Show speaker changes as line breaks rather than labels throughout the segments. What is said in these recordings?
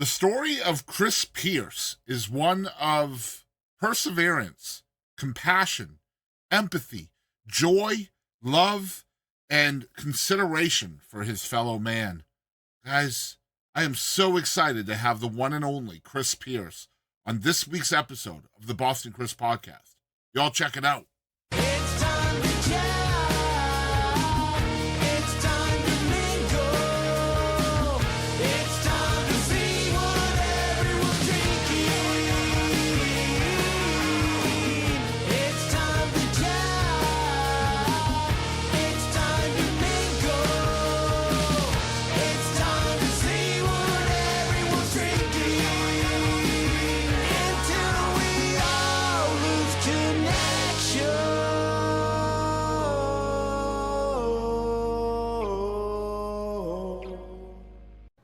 The story of Chris Pierce is one of perseverance, compassion, empathy, joy, love, and consideration for his fellow man. Guys, I am so excited to have the one and only Chris Pierce on this week's episode of the Boston Chris podcast. Y'all check it out.
It's time to chat. It's time to mingle. It's time to see what everyone's drinking. It's time to chat. It's time to mingle. It's time to see what everyone's drinking. Until we all lose connection.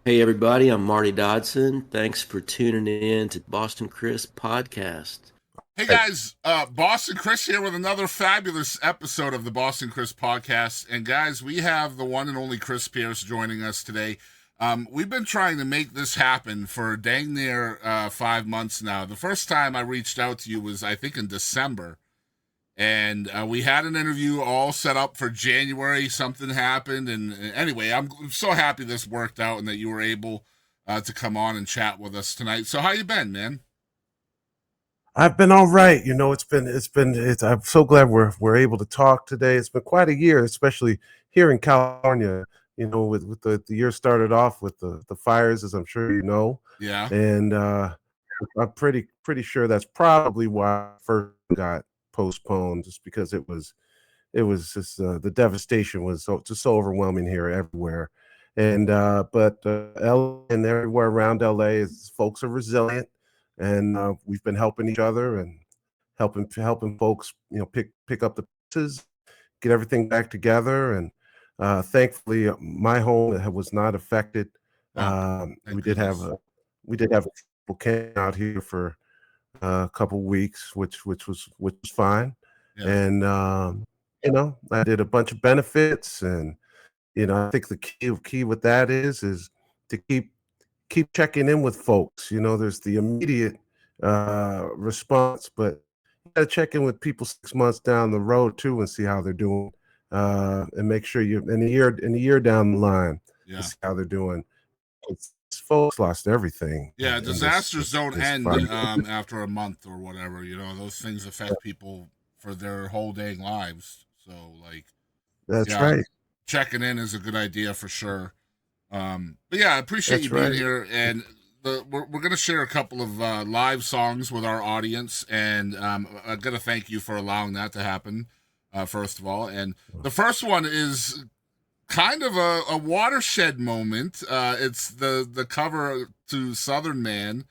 Hey everybody, I'm Marty Dodson. Thanks for tuning in to Boston Chris podcast.
Hey guys, Boston Chris here with another fabulous episode of the Boston Chris podcast. And guys, we have the one and only Chris Pierce joining us today. We've been trying to make this happen for dang near 5 months now. The first time I reached out to you was, I think, in December. And we had an interview all set up for January. Something happened. And anyway, I'm so happy this worked out and that you were able to come on and chat with us tonight. So how you been, man?
I've been all right. You know, I'm so glad we're able to talk today. It's been quite a year, especially here in California. You know, with the year started off with the fires, as I'm sure you know.
Yeah.
And I'm pretty sure that's probably why it first got postponed, just because it was just the devastation was so overwhelming here everywhere. And but LA and everywhere around LA is folks are resilient, and we've been helping each other and helping folks, you know, pick up the pieces, get everything back together. And thankfully, my home was not affected. We did have a volcano out here for a couple weeks, which was fine.
Yeah.
And you know, I did a bunch of benefits, and you know, I think the key with that is to keep checking in with folks. You know, there's the immediate response, but you got to check in with people 6 months down the road too and see how they're doing, and make sure you're in a year down the line
Yeah.
to see how they're doing. Folks lost everything.
Yeah,
in
disasters don't
this
end
fire.
after a month or whatever. You know, those things affect people for their whole dang lives. So, like,
That's
yeah,
right.
checking in is a good idea for sure. But yeah, I appreciate
That's
you being
right.
here. And we're going to share a couple of live songs with our audience. And I'm going to thank you for allowing that to happen, first of all. And the first one is kind of a watershed moment. It's the cover to Southern Man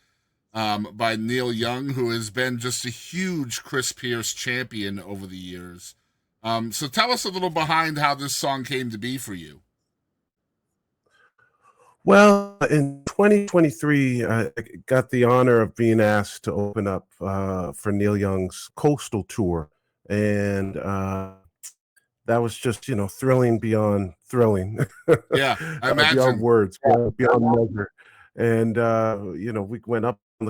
by Neil Young, who has been just a huge Chris Pierce champion over the years. So tell us a little behind how this song came to be for you.
Well, in 2023, I got the honor of being asked to open up for Neil Young's Coastal Tour, and that was just, you know, thrilling beyond thrilling.
Yeah, I imagine.
Beyond words, beyond measure. And you know, we went up on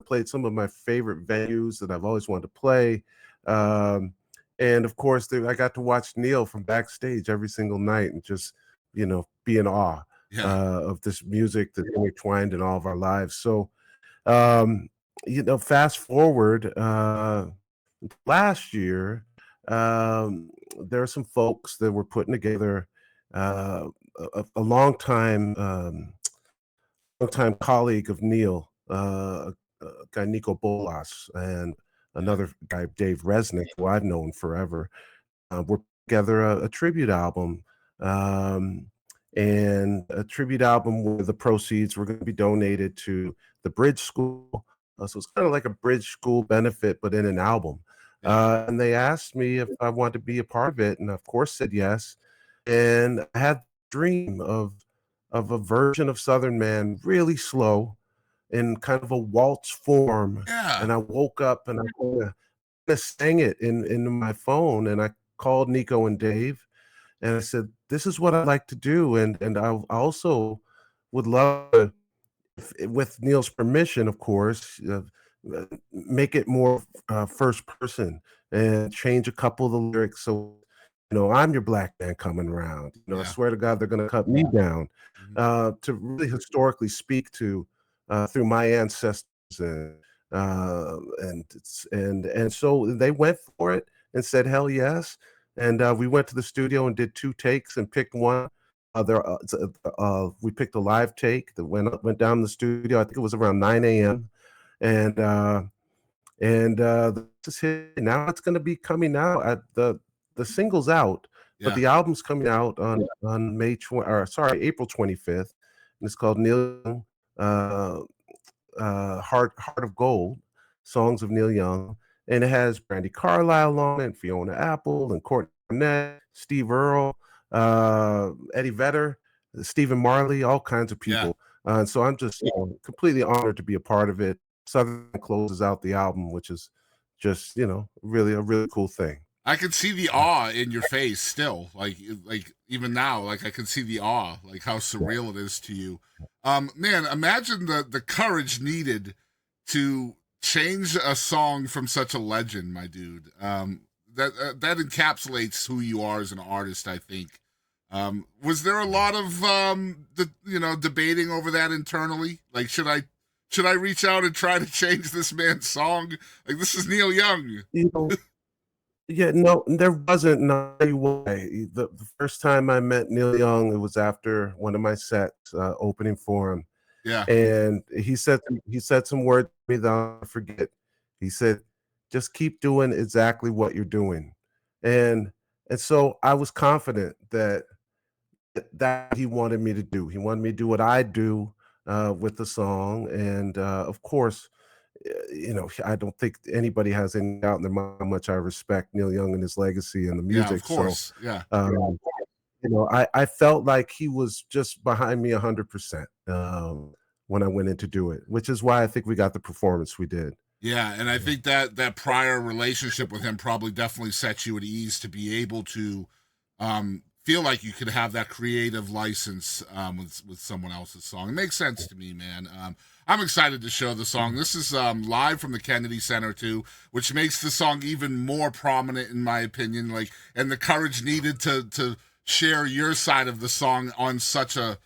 played some of my favorite venues that I've always wanted to play. And of course, I got to watch Neil from backstage every single night and just, you know, be in awe of this music that's intertwined in all of our lives. So, you know, fast forward last year, there are some folks that were putting together a longtime colleague of Neil, a guy Nico Bolas, and another guy Dave Resnick, who I've known forever. We're together a tribute album, and a tribute album where the proceeds were going to be donated to the Bridge School. So it's kind of like a Bridge School benefit, but in an album. And they asked me if I wanted to be a part of it, and of course said yes. And I had a dream of a version of Southern Man, really slow, in kind of a waltz form.
Yeah.
And I woke up and I kind of sang it in my phone, and I called Nico and Dave, and I said, "This is what I'd like to do, and I also would love to with Neil's permission, of course, make it more first person and change a couple of the lyrics. So, I'm your black man coming around. I
Yeah.
swear to God, they're going to cut me down.
Mhm.
To really historically speak to through my ancestors, and so they went for it and said hell yes. And we went to the studio and did 2 takes and picked one. We picked a live take that went down in the studio. I think it was around 9 a.m. And this is hit. Now it's going to be coming out at the single's out, but
Yeah.
the album's coming out on April 25th, and it's called Neil Young, Heart of Gold, Songs of Neil Young, and it has Brandy Carlisle on it, Fiona Apple, and Courtney Barnett, Steve Earle, Eddie Vedder, Stephen Marley, all kinds of
Yeah.
people. And so I'm just completely honored to be a part of it. Southern closes out the album, which is just really a really cool thing.
I can see the awe in your face still, like even now, like I can see the awe, like how surreal it is to you. Man, imagine the courage needed to change a song from such a legend, my dude. That encapsulates who you are as an artist, I think. Was there a lot of debating over that internally? Like, should I reach out and try to change this man's song? Like, this is Neil Young.
Yeah, no, there wasn't no way. The first time I met Neil Young, it was after one of my sets, opening for him,
Yeah.
and he said some words to me that I'll never forget. He said, "Just keep doing exactly what you're doing," and so I was confident that he wanted me to do. He wanted me to do what I do with the song, and of course, I don't think anybody has any doubt in their mind how much I respect Neil Young and his legacy and the
Yeah,
music.
of course.
So,
Yeah.
I felt like he was just behind me 100% when I went in to do it, which is why I think we got the performance we did.
Yeah, and I think that prior relationship with him probably definitely set you at ease to be able to feel like you could have that creative license with someone else's song. It makes sense to me, man. I'm excited to show the song. This is live from the Kennedy Center too, which makes the song even more prominent in my opinion. Like, and the courage needed to share your side of the song on such a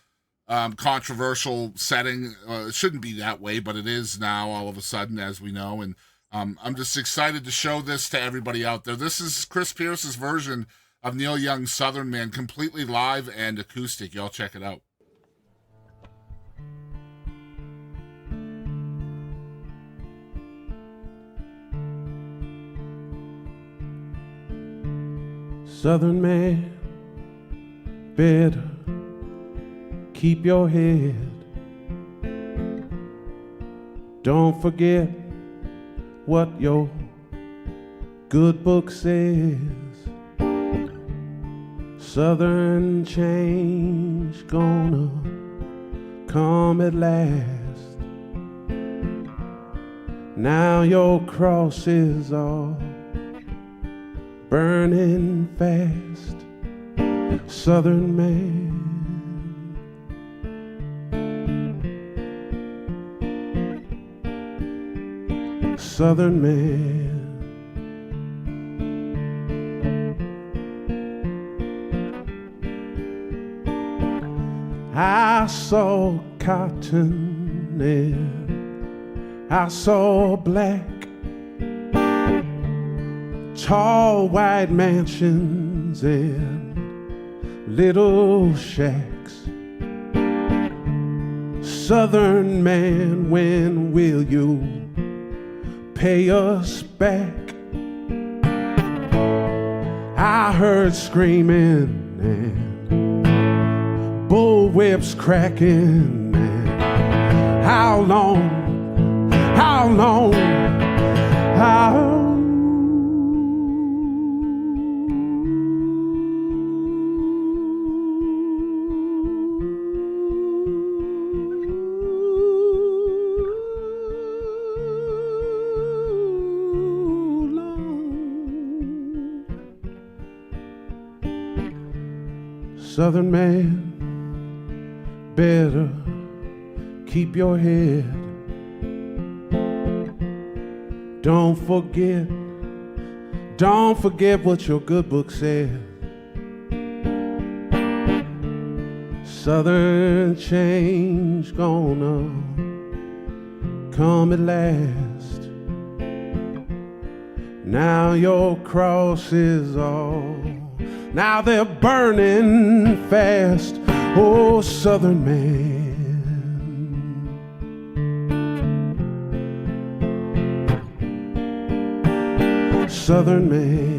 controversial setting. It shouldn't be that way, but it is now all of a sudden, as we know. And I'm just excited to show this to everybody out there. This is Chris Pierce's version of Neil Young's Southern Man, completely live and acoustic. Y'all check it out.
Southern man, better keep your head. Don't forget what your good book says. Southern change gonna come at last. Now your crosses are burning fast. Southern man, Southern man. I saw cotton and I saw black, tall white mansions and little shacks. Southern man, when will you pay us back? I heard screaming and bullwhips cracking. And how long, how long, how Southern man, better keep your head. Don't forget what your good book said. Southern change gonna come at last. Now your crosses all, now they're burning fast. Oh, Southern man. Southern man.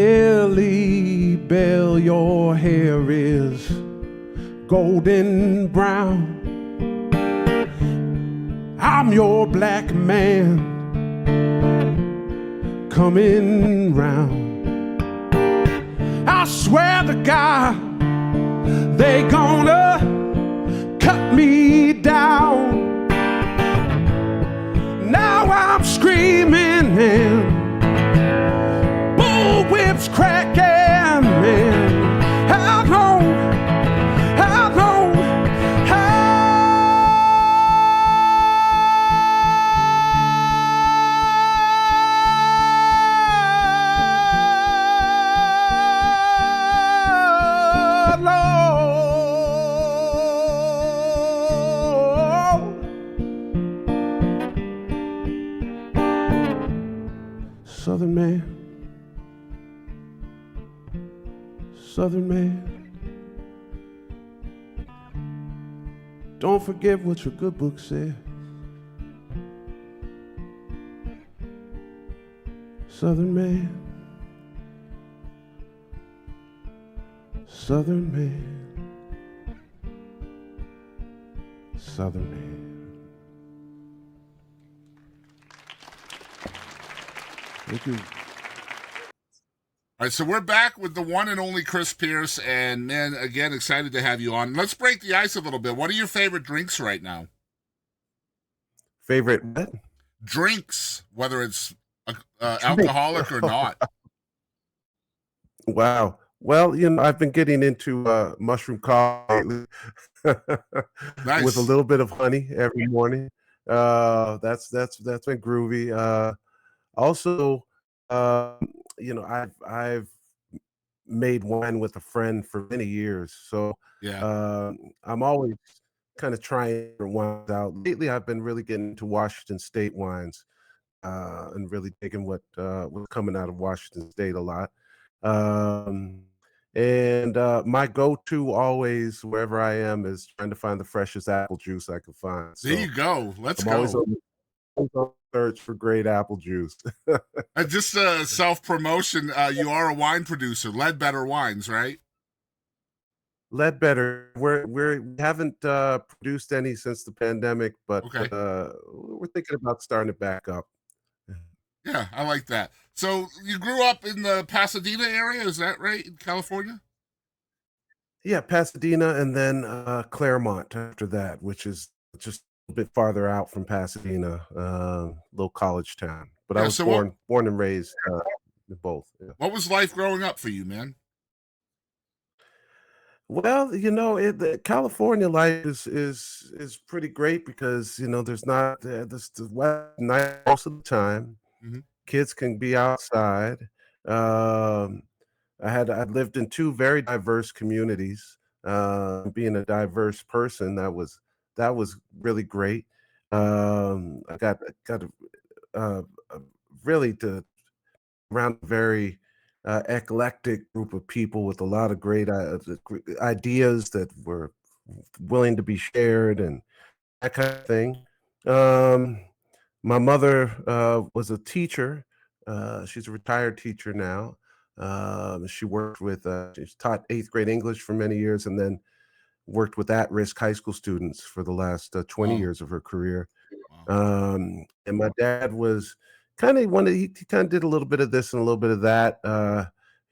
Lily Bell, your hair is golden brown. I'm your black man coming round. I swear to God, they gonna cut me down. Now I'm screaming and bullwhips cracking, man. How long, how long, how long? Southern man. Southern man, don't forget what your good book said. Southern man, Southern man, Southern man. Thank you.
All right, so we're back with the one and only Chris Pierce, and man, again, excited to have you on. Let's break the ice a little bit. What are your favorite drinks right now?
Favorite what?
Drinks, whether it's alcoholic or not.
Wow. Well, I've been getting into mushroom coffee lately
Nice.
with a little bit of honey every morning. That's been groovy. Also, I've made wine with a friend for many years, so
Yeah.
I'm always kind of trying different wines out. Lately, I've been really getting into Washington State wines and really digging what's coming out of Washington State a lot. And my go-to always, wherever I am, is trying to find the freshest apple juice I can find.
There
So
you go. Let's
I'm always
go.
on the search for great apple juice.
Just self-promotion, you are a wine producer, Ledbetter Wines, right?
Ledbetter, we haven't produced any since the pandemic, but
Okay.
we're thinking about starting it back up.
Yeah, I like that. So you grew up in the Pasadena area, is that right, in California?
Yeah, Pasadena and then Claremont after that, which is just a bit farther out from Pasadena, little college town. But I
Yeah,
was
so
born and raised in both. Yeah.
what was life growing up for you, man?
Well, the California life is pretty great because there's not this the weather nice most of the time.
hmm
Kids can be outside. Um, I lived in two very diverse communities. Being a diverse person, that was really great. I got really to around a very eclectic group of people with a lot of great ideas that were willing to be shared and that kind of thing. Um, my mother was a teacher. She's a retired teacher now. She worked with, she's taught eighth grade English for many years and then worked with at risk high school students for the last 20
Wow.
years of her career.
Wow.
And my dad was he kind of did a little bit of this and a little bit of that.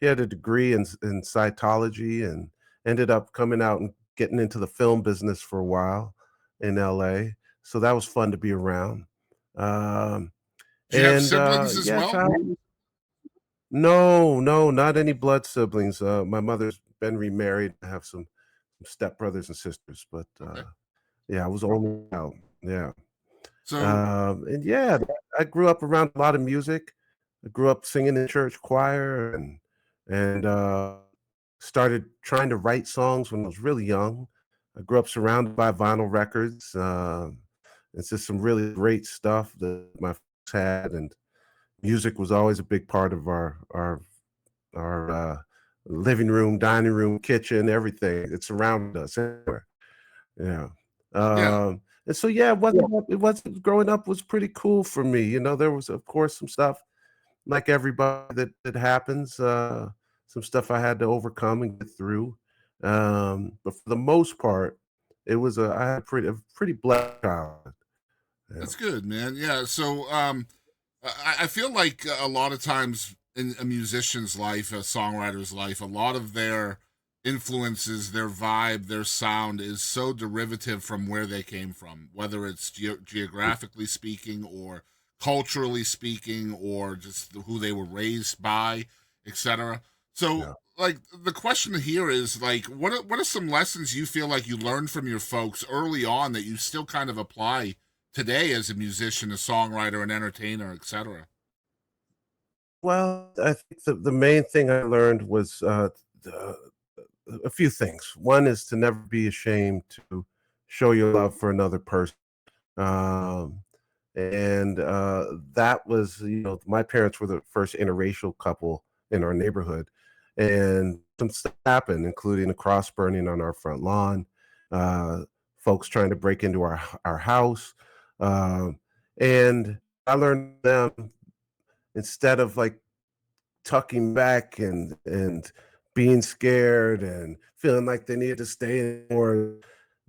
He had a degree in cytology and ended up coming out and getting into the film business for a while in LA. So that was fun to be around.
Do you have
And
siblings as
yeah,
well?
childhood No, no, not any blood siblings. My mother's been remarried. I have some stepbrothers and sisters, but
Okay.
yeah, I was only out. Yeah.
So
And yeah, I grew up around a lot of music. I grew up singing in church choir and started trying to write songs when I was really young. I grew up surrounded by vinyl records. It's just some really great stuff that my folks had, and music was always a big part of our living room, dining room, kitchen, everything. It surrounded us everywhere. Yeah.
yeah,
And so yeah, it wasn't growing up was pretty cool for me. There was of course some stuff like everybody that happens, some stuff I had to overcome and get through. But for the most part, I had a pretty blessed childhood. Yeah.
that's good, man. Yeah. So I feel like a lot of times in a musician's life, a songwriter's life, a lot of their influences, their vibe, their sound is so derivative from where they came from, whether it's geographically speaking or culturally speaking or just who they were raised by, etc. So,
Yeah.
like, the question here is like, what are some lessons you feel like you learned from your folks early on that you still kind of apply today as a musician, a songwriter, an entertainer, etc.?
Well, I think the main thing I learned was the, a few things. One is to never be ashamed to show your love for another person. Um, and that was, my parents were the first interracial couple in our neighborhood, and some stuff happened, including a cross burning on our front lawn, uh, folks trying to break into our house, um, and I learned them instead of like tucking back and being scared and feeling like they needed to stay more.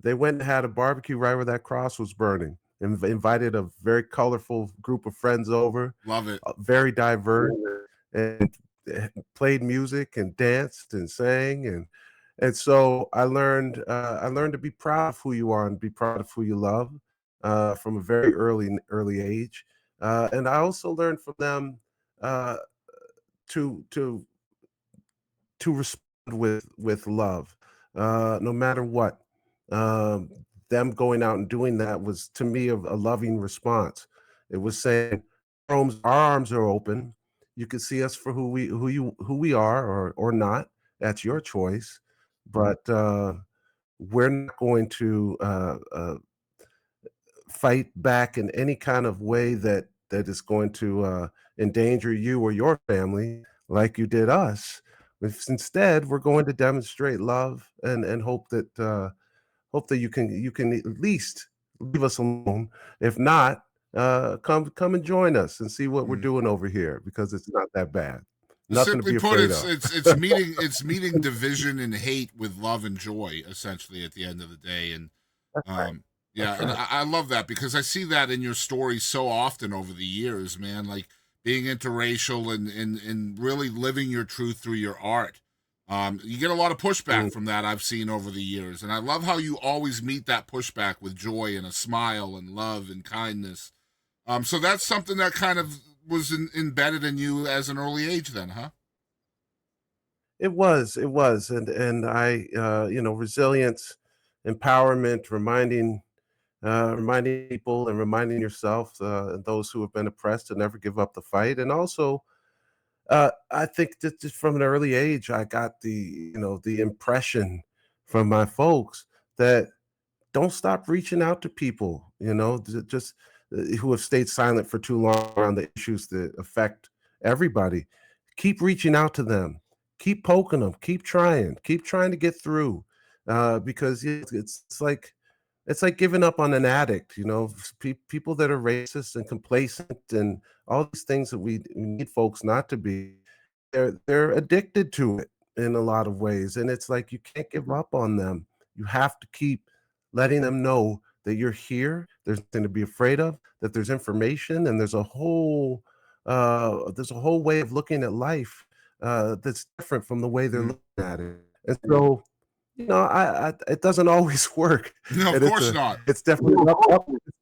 They went and had a barbecue right where that cross was burning. Invited a very colorful group of friends over,
Love it.
very diverse, and played music and danced and sang and so I learned to be proud of who you are and be proud of who you love from a very early age. And I also learned from them uh, to to to respond with love, no matter what. Um, them going out and doing that was to me a loving response. It was saying, our arms are open. You can see us for who we are or not. That's your choice. But we're not going to fight back in any kind of way that is going to endanger you or your family like you did us. If instead we're going to demonstrate love and hope that you can at least leave us alone. If not, come and join us and see what we're
Mm.
doing over here because it's not that bad. Nothing to
Simply
be
put,
afraid
it's
of.
it's meeting division and hate with love and joy, essentially, at the end of the day. And
That's right.
um, yeah,
That's
and
right.
I love that because I see that in your story so often over the years, man. Like being interracial and really living your truth through your art. You get a lot of pushback
Mm.
from that I've seen over the years, and I love how you always meet that pushback with joy and a smile and love and kindness. So that's something that kind of was embedded in you as an early age, then, huh?
It was, and resilience, empowerment, reminding people and reminding yourself and those who have been oppressed to never give up the fight, and also I think that just from an early age, I got the impression from my folks that don't stop reaching out to people, just who have stayed silent for too long around the issues that affect everybody. Keep reaching out to them, keep poking them, keep trying to get through, because it's like giving up on an addict. People that are racist and complacent and all these things that we need folks not to be. They're addicted to it in a lot of ways, and it's like you can't give up on them. You have to keep letting them know that you're here. There's nothing to be afraid of. That there's information, and there's a whole way of looking at life that's different from the way they're
Mhm.
looking at it. And so, it doesn't always work,
No, of
and
course not.
it's definitely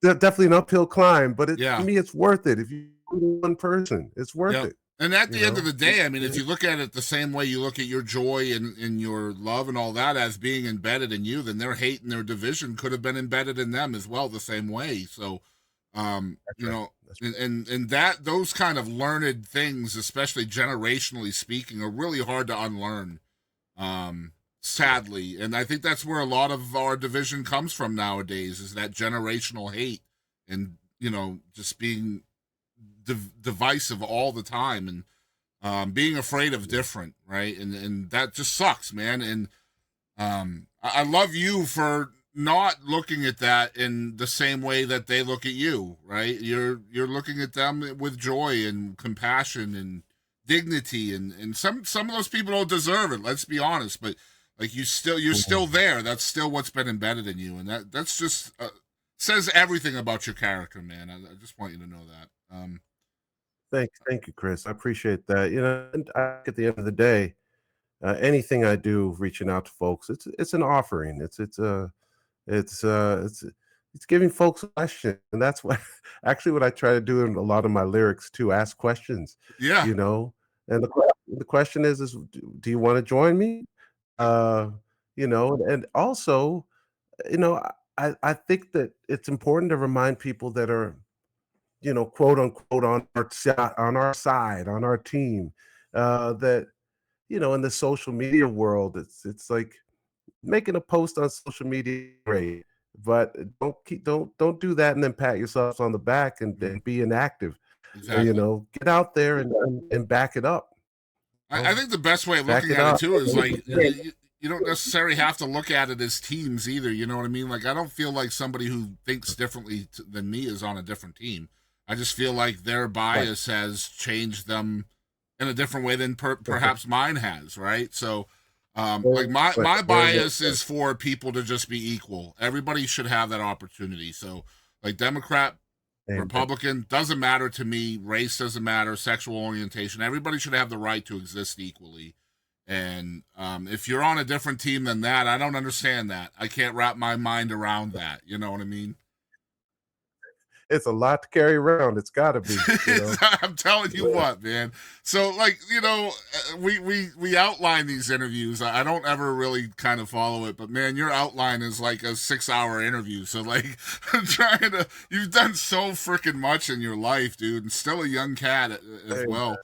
definitely an uphill climb. But to
Yeah.
me, it's worth it. If you one person, it's worth
Yep.
it.
And at
You
the end of
know,
the day, I mean, if you look at it the same way you look at your joy and your love and all that as being embedded in you, then their hate and their division could have been embedded in them as well, the same way. So,
that's
you
right.
know,
That's
and that those kind of learned things, especially generationally speaking, are really hard to unlearn. Sadly, and I think that's where a lot of our division comes from nowadays is that generational hate and just being divisive all the time and being afraid of different, right? And that just sucks, man. And I love you for not looking at that in the same way that they look at you, right? You're looking at them with joy and compassion and dignity, and some of those people don't deserve it. Let's be honest, but like you're still there. That's still what's been embedded in you, and that's just says everything about your character, man. I just want you to know that.
thank you, Chris. I appreciate that. And at the end of the day, anything I do, reaching out to folks, it's an offering. It's it's giving folks a question, and that's what actually what I try to do in a lot of my lyrics too. Ask questions,
Yeah,
you know. And the question is do you want to join me? Uh, and also, I think that it's important to remind people that are, quote unquote on our side, on our team, that in the social media world, it's like making a post on social media is great, but don't do that and then pat yourselves on the back and be inactive.
exactly.
Get out there and back it up.
I think the best way of
Back
looking
it
at it
up.
too is like you don't necessarily have to look at it as teams either. You know what I mean? Like I don't feel like somebody who thinks differently than me is on a different team. I just feel like their
Right.
bias has changed them in a different way than perhaps mine has, right? So, like my
Very well
bias
said.
is for people to just be equal. Everybody should have that opportunity. So, like Democrat,
Amen.
Republican, doesn't matter to me. Race doesn't matter. Sexual orientation. Everybody should have the right to exist equally. And if you're on a different team than that, I don't understand that. I can't wrap my mind around that. You know what I mean?
It's a lot to carry around. It's gotta be.
I'm telling you what, man. So, like, we outline these interviews. I don't ever really kind of follow it, but man, your outline is like a 6-hour interview. So, like, I'm trying to. You've done so freaking much in your life, dude, and still a young cat as
Hey,
well.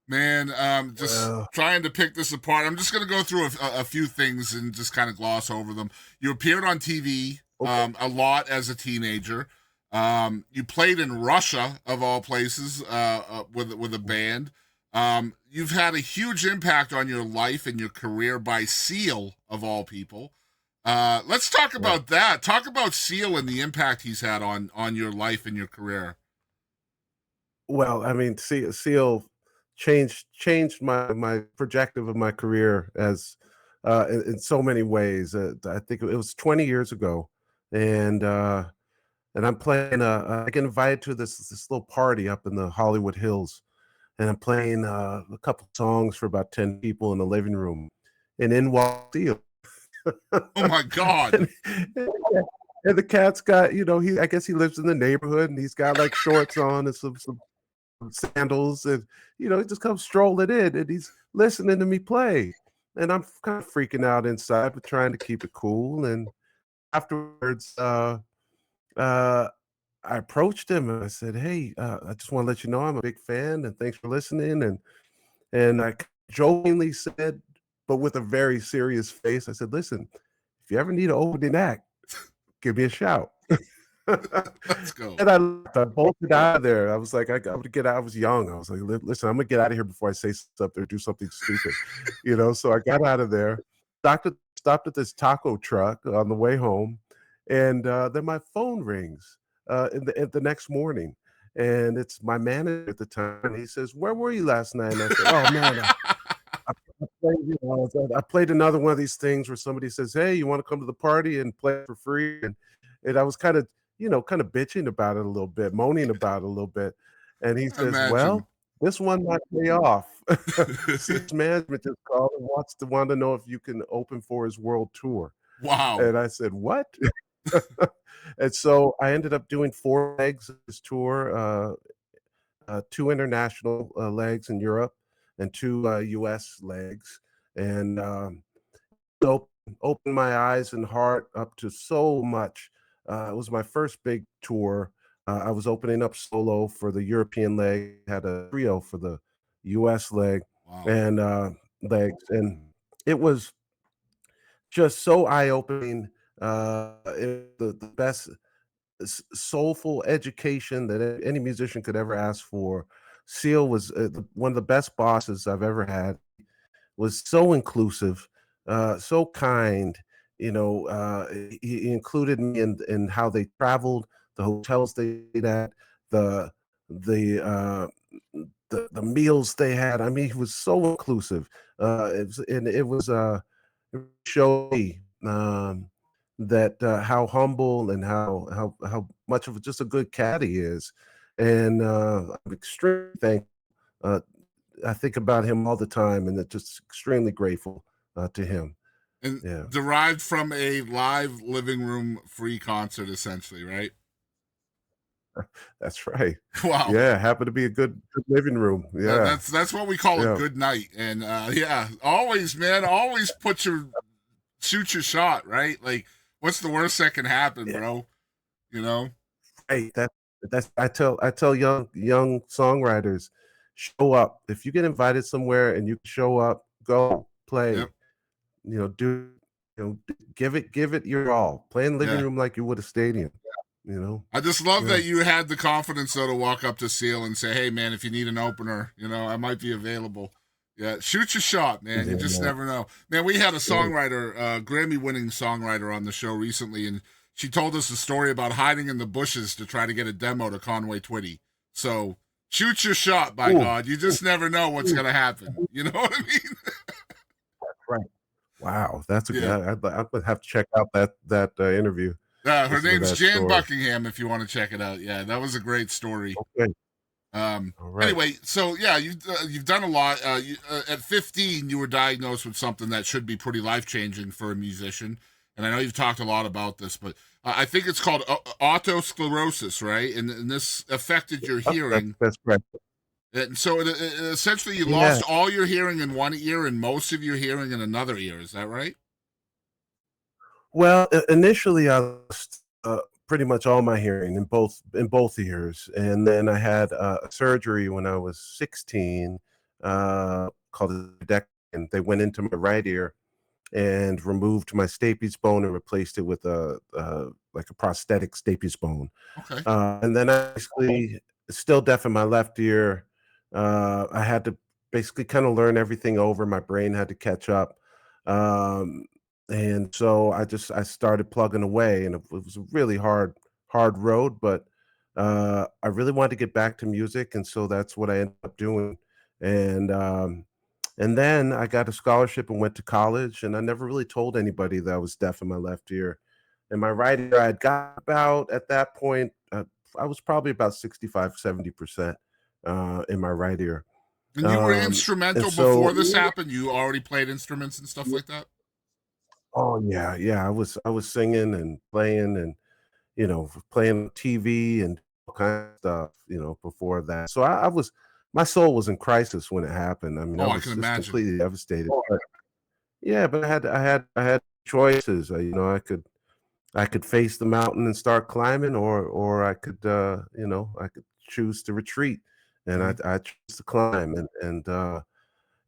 Man, just
well,
trying to pick this apart. I'm just gonna go through a few things and just kind of gloss over them. You appeared on TV
okay.
a lot as a teenager. You played in Russia, of all places, with a band. You've had a huge impact on your life and your career by Seal, of all people. Let's talk
Right.
about that. Talk about Seal and the impact he's had on your life and your career.
Well, I mean, Seal changed my projective of my career as in so many ways. I think it was 20 years ago, and I'm playing. I get invited to this little party up in the Hollywood Hills, and I'm playing a couple songs for about 10 people in the living room, and in walks Seal.
Oh my God!
and, and the cat's got, he I guess he lives in the neighborhood, and he's got like shorts on and some sandals, and he just comes strolling in, and he's listening to me play, and I'm kind of freaking out inside, but trying to keep it cool. And afterwards, uh, I approached him and I said, "Hey, I just want to let you know I'm a big fan, and thanks for listening." And I jokingly said, but with a very serious face, I said, "Listen, if you ever need an opening act, give me a shout."
Let's go.
And I left. I bolted out of there. I was like, I'm gonna get out. I was young. I was like, listen, I'm gonna get out of here before I say something or do something stupid. So I got out of there, stopped at this taco truck on the way home, and then my phone rings the next morning, and it's my manager at the time. And he says, "Where were you last night?" And I said, "Oh man, I I played another one of these things where somebody says, 'Hey, you want to come to the party and play for free?'" And I was kind of bitching about it a little bit, moaning about it a little bit. And he says,
Imagine.
"Well, this one might pay off." Sales management just called and want to know if you can open for his world tour.
Wow.
And I said, "What?" And so I ended up doing 4 legs of his tour. two international legs in Europe and two U.S. legs, and op- opened my eyes and heart up to so much. It was my first big tour. I was opening up solo for the European leg, had a trio for the US leg
Wow.
and legs, and it was just so eye-opening. The best soulful education that any musician could ever ask for. Seal was one of the best bosses I've ever had, was so inclusive, so kind. He included me in how they traveled, the hotels they stayed at, the the uh, the meals they had. I mean, he was so inclusive. It showed me that how humble and how much of just a good cat he is, and I'm extremely thankful. Uh, I think about him all the time, and just extremely grateful to him.
And
Yeah,
derived from a live living room free concert, essentially, right?
that's right.
Wow.
Yeah, happened to be a good living room. Yeah,
That's what we call a
yeah,
good night. And yeah, always, man, always shoot your shot, right? Like, what's the worst that can happen,
yeah.
bro? You know?
Hey, that's I tell young songwriters, show up. If you get invited somewhere and you show up, go play.
Yep.
Do give it your all. Play in the living
Yeah.
room like you would a stadium. You know.
I just love
Yeah.
that you had the confidence though to walk up to Seal and say, "Hey, man, if you need an opener, I might be available." Yeah, shoot your shot, man. You just
Yeah.
never know. Man, we had a
Yeah.
songwriter, Grammy-winning songwriter, on the show recently, and she told us a story about hiding in the bushes to try to get a demo to Conway Twitty. So shoot your shot, by
Ooh,
God. You just never know what's
ooh,
gonna happen. You know what I mean?
right. Wow, that's a good.
Yeah.
I would have to check out that interview.
Her
Listen to
name's
that
Jan
story.
Buckingham. If you want to check it out, yeah, that was a great story.
Okay. All right.
Anyway, so yeah, you've done a lot. At 15, you were diagnosed with something that should be pretty life changing for a musician, and I know you've talked a lot about this, but I think it's called otosclerosis, right? And this affected your
Oh, that's
hearing,
that's correct.
and so it essentially you
Yeah.
lost all your hearing in one ear and most of your hearing in another ear. Is that right?
Well, initially, I lost pretty much all my hearing in both ears, and then I had a surgery when I was 16, called a deck, and they went into my right ear and removed my stapes bone and replaced it with a like a prosthetic stapes bone.
Okay.
And then I basically still deaf in my left ear. I had to basically kind of learn everything over. My brain had to catch up. Um, and so I started plugging away, and it was a really hard road, but I really wanted to get back to music, and so that's what I ended up doing. And and then I got a scholarship and went to college, and I never really told anybody that I was deaf in my left ear. And my right ear, I had got about at that point, I was probably about 65, 70% in my right ear.
And you were
And
instrumental
so
before this happened. You already played instruments and stuff like that.
oh yeah, yeah, I was singing and playing and playing TV and all kinds of stuff, before that. So my soul was in crisis when it happened. I mean, I
Oh, I
was
can
just
imagine.
completely devastated. But yeah, but I had choices. I could face the mountain and start climbing, or I could choose to retreat, and I
Mhm.
I chose to climb, and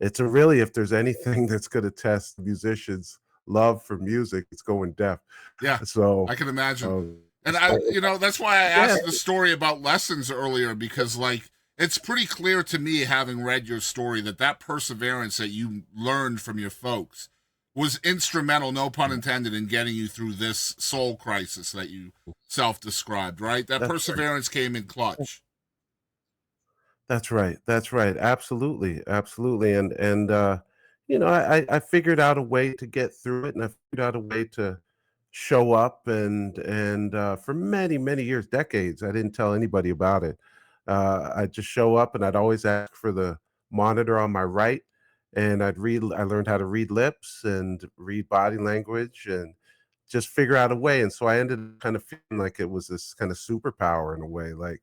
it's a really, if there's anything that's going to test musicians' love for music, it's going deaf.
Yeah,
So,
I can imagine.
um,
And
so
that's why I
yeah,
asked the story about lessons earlier, because like it's pretty clear to me, having read your story, that perseverance that you learned from your folks was instrumental, no pun intended, in getting you through this soul crisis that you self-described, right? That
that's right.
perseverance came in clutch.
That's right. That's right. Absolutely. Absolutely. And I figured out a way to get through it, and I figured out a way to show up, and for many, many years, decades, I didn't tell anybody about it. I'd just show up, and I'd always ask for the monitor on my right, and I learned how to read lips and read body language and just figure out a way. And so I ended up kind of feeling like it was this kind of superpower in a way. Like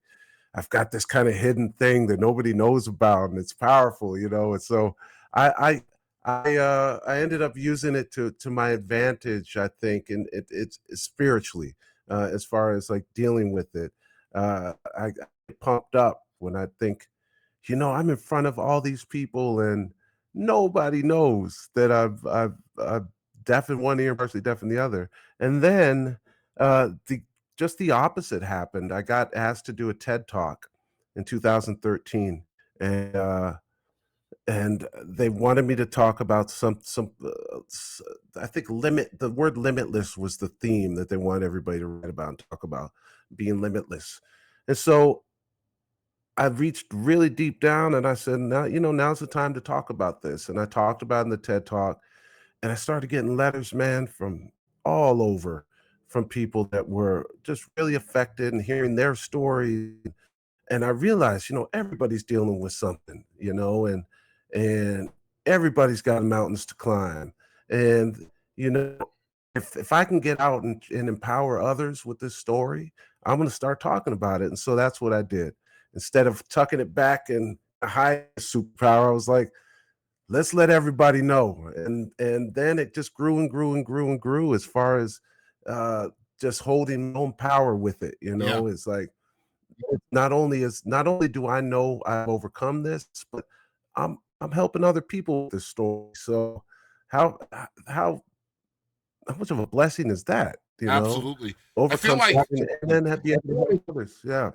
I've got this kind of hidden thing that nobody knows about, and it's powerful, you know. And so I ended up using it to my advantage, I think, and it's spiritually, as far as like dealing with it. I get pumped up when I think, you know, I'm in front of all these people and nobody knows that I've deaf in one ear, partially deaf in the other. And then the just the opposite happened. I got asked to do a TED talk in 2013, and they wanted me to talk about I think the word limitless was the theme that they wanted everybody to write about and talk about, being limitless. And so I reached really deep down and I said, now, you know, now's the time to talk about this. And I talked about it in the TED talk, and I started getting letters, man, from all over, from people that were just really affected and hearing their story. And I realized, you know, everybody's dealing with something, you know, and everybody's got mountains to climb. And, you know, if I can get out and empower others with this story, I'm going to start talking about it. And so that's what I did. Instead of tucking it back and hiding superpower, I was like, let's let everybody know. And then it just grew and grew and grew and grew, as far as uh just holding my own power with it, you
Yeah,
know. It's like, not only do I know I've overcome this, but I'm helping other people with this story. So how how how much of a blessing is that, you know?
absolutely. I feel
Overcome
like
something and then at the end of others. Yeah.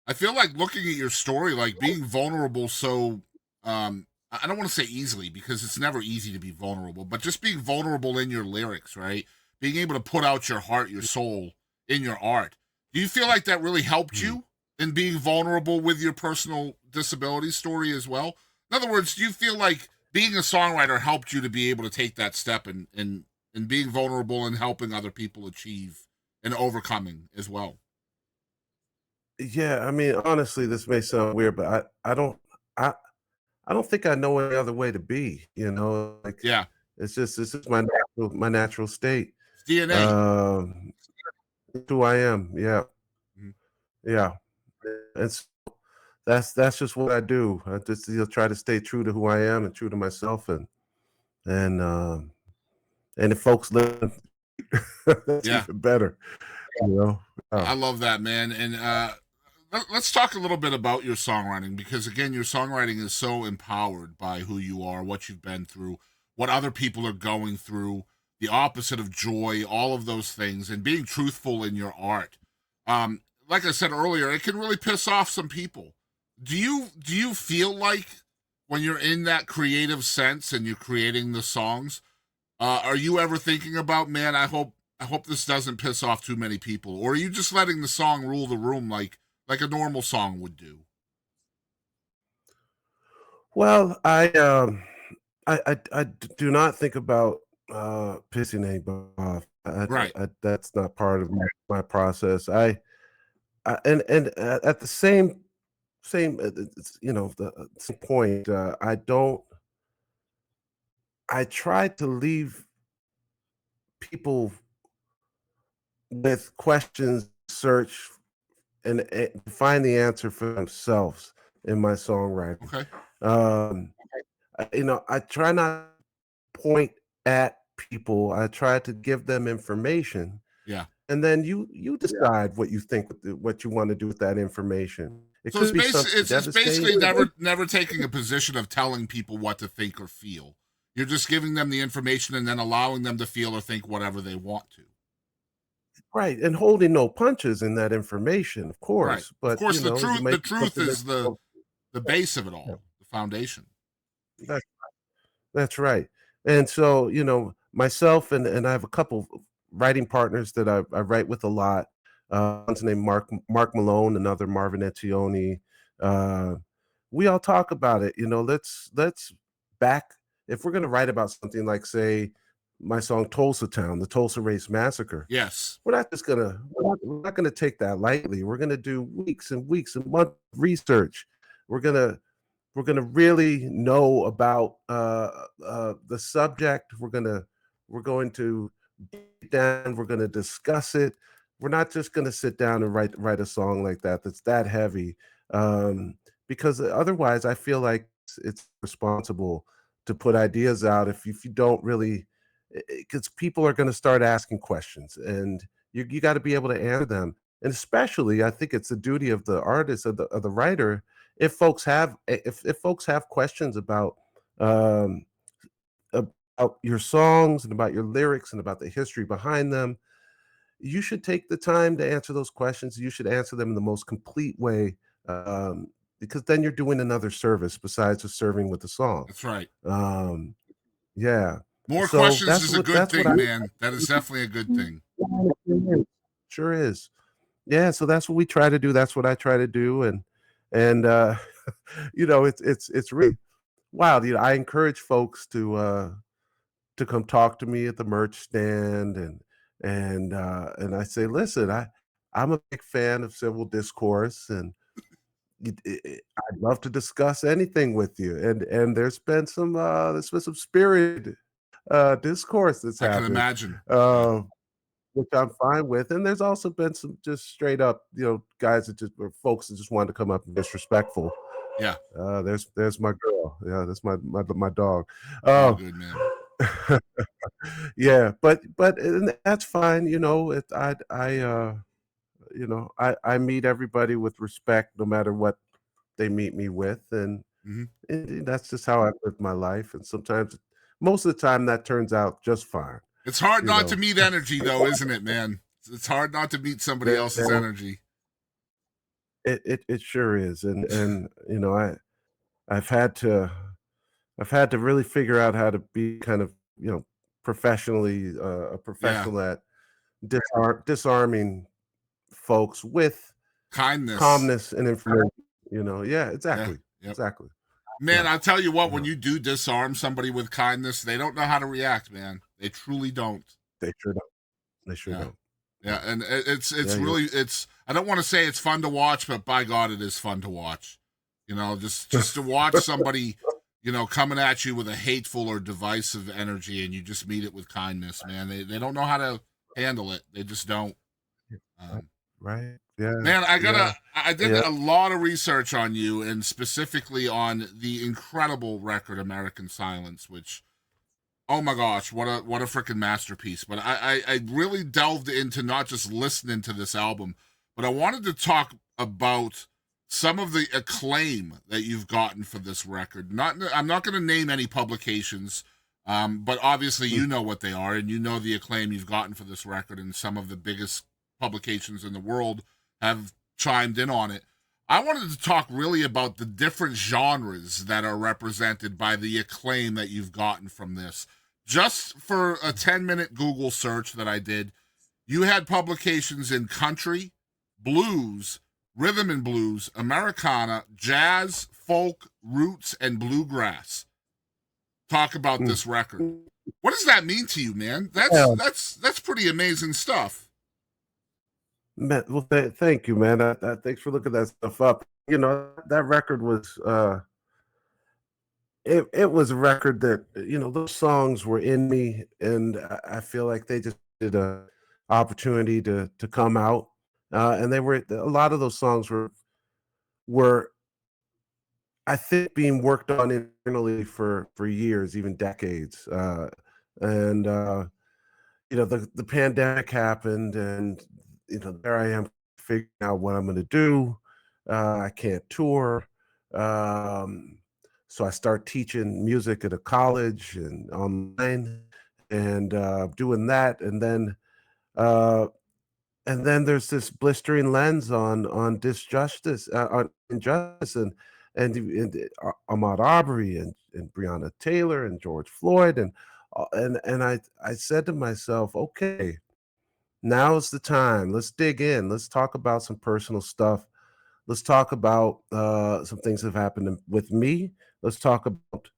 I feel like looking at your story, like being vulnerable so I don't want to say easily because it's never easy to be vulnerable, but just being vulnerable in your lyrics, right? Being able to put out your heart, your soul in your art. Do you feel like that really helped
Mm.
you in being vulnerable with your personal disability story as well? In other words, do you feel like being a songwriter helped you to be able to take that step and being vulnerable and helping other people achieve and overcoming as well?
Yeah, I mean, honestly, this may sound weird, but I I don't think I know any other way to be, you know, like,
Yeah,
it's just this is my natural state.
it's DNA.
Um, it's who I am, yeah,
Mhm.
yeah, and s that's just what I do. I just, you know, try to stay true to who I am and true to myself, and, um, and if folks listen, that's
Yeah.
even better, you know? Yeah.
I love that, man. And let's talk a little bit about your songwriting because, again, your songwriting is so empowered by who you are, what you've been through, what other people are going through, the opposite of joy, all of those things, and being truthful in your art. Like I said earlier, it can really piss off some people. Do you feel like when you're in that creative sense and you're creating the songs, are you ever thinking about, man, I hope this doesn't piss off too many people, or are you just letting the song rule the room like a normal song would do?
Well, I do not think about, pissing anybody off.
Right.
That's not part of my process. And at the same, it's, you know, the same point, I try to leave people with questions, search, and find the answer for themselves in my songwriting.
Okay.
Um, you know, I try not to point at people. I try to give them information,
Yeah.
and then you decide what you think, what you want to do with that information. It
So it's
could be
basically
something
it's basically
devastating.
never taking a position of telling people what to think or feel. You're just giving them the information and then allowing them to feel or think whatever they want to.
Right, and holding no punches in that information, of
Right.
course,
Of
but,
course,
you
the
know, you
truth the
might be
truth
something that
is
you
the base of it
don't.
all, the foundation.
Yeah, that's right. And so, you know, myself and I have a couple writing partners that I write with a lot. One's named Mark Malone, another Marvin Etzioni. Uh, we all talk about it. You know, let's back if we're going to write about something like, say, my song Tulsa Town, the Tulsa Race Massacre.
Yes.
We're not gonna take that lightly. We're gonna do weeks and weeks and months of research. We're gonna we're gonna really know about the subject. We're going to break it down. We're gonna discuss it. We're not just gonna sit down and write a song like that that's that heavy. Because otherwise I feel like it's responsible to put ideas out if you don't really, because people are going to start asking questions, and you got to be able to answer them. And especially I think it's the duty of the artist, of the writer, if folks have questions um about your songs and about your lyrics and about the history behind them, you should take the time to answer those questions. You should answer them in the most complete way, um, because then you're doing another service besides just serving with the song.
That's right.
Um, yeah.
More
So
questions is a good
that's what
thing, man. That is definitely a good thing.
sure is. Yeah, so that's what we try to do. That's what I try to do, and it's really wild. I encourage folks to come talk to me at the merch stand, and I say, listen, I'm a big fan of civil discourse, and I'd love to discuss anything with you. And there's been some spirited discourse that's
I can
happened,
imagine. Yeah.
uh, which I'm fine with. And there's also been some just straight up, guys that just or folks that just wanted to come up and disrespectful.
Yeah.
There's my girl. Yeah, that's my dog.
All
Um,
good, man.
yeah, but and that's fine. I meet everybody with respect, no matter what they meet me with, and,
Hmm.
that's just how I live my life. And sometimes, most of the time, that turns out just fine.
It's hard
You
not to
know,
meet energy, though, isn't it, man? It's hard not to meet somebody else's
Man,
energy.
it sure is, and I've had to I've had to really figure out how to be kind of, professionally a
Yeah.
professional at disarming folks with
Kindness.
calmness and information. Yeah,
Yeah.
exactly,
Yep.
exactly.
Man,
Yeah,
I'll tell you what,
you
when
know,
you do disarm somebody with kindness, they don't know how to react, man. They truly don't.
they sure don't. They sure
Yeah.
don't.
Yeah.
Yeah,
And it's
yeah, you
really, I don't want to say it's fun to watch, but by God, it is fun to watch. Just to watch somebody, coming at you with a hateful or divisive energy, and you just meet it with kindness, man. They don't know how to handle it. They just don't.
right,
Um,
right. Yeah,
Man,
yeah,
I did
yeah.
a lot of research on you, and specifically on the incredible record American Silence, which, oh my gosh, what a freaking masterpiece. But I really delved into not just listening to this album, but I wanted to talk about some of the acclaim that you've gotten for this record. I'm not going to name any publications, but obviously
Mm,
you know what they are, and you know the acclaim you've gotten for this record, and some of the biggest publications in the world have chimed in on it. I wanted to talk really about the different genres that are represented by the acclaim that you've gotten from this. Just for a 10-minute Google search that I did, you had publications in country, blues, rhythm and blues, Americana, jazz, folk, roots, and bluegrass. Talk about
mm.
this record. What does that mean to you, man? That's
Yeah,
that's that's pretty amazing stuff.
man, well, thank you, man. Thanks for looking that stuff up. That record was it was a record that, those songs were in me, and I feel like they just did a opportunity to come out, and they were a lot of those songs were I think being worked on internally for years, even decades, and the pandemic happened, and there I am figuring out what I'm going to do. I can't tour, um, so I start teaching music at a college and online, and doing that, uh, and then there's this blistering lens on disjustice, on injustice, and Ahmaud Arbery and Breonna Taylor and George Floyd, and I said to myself, okay, now is the time. Let's dig in. Let's talk about some personal stuff. Let's talk about some things that have happened with me. Let's talk about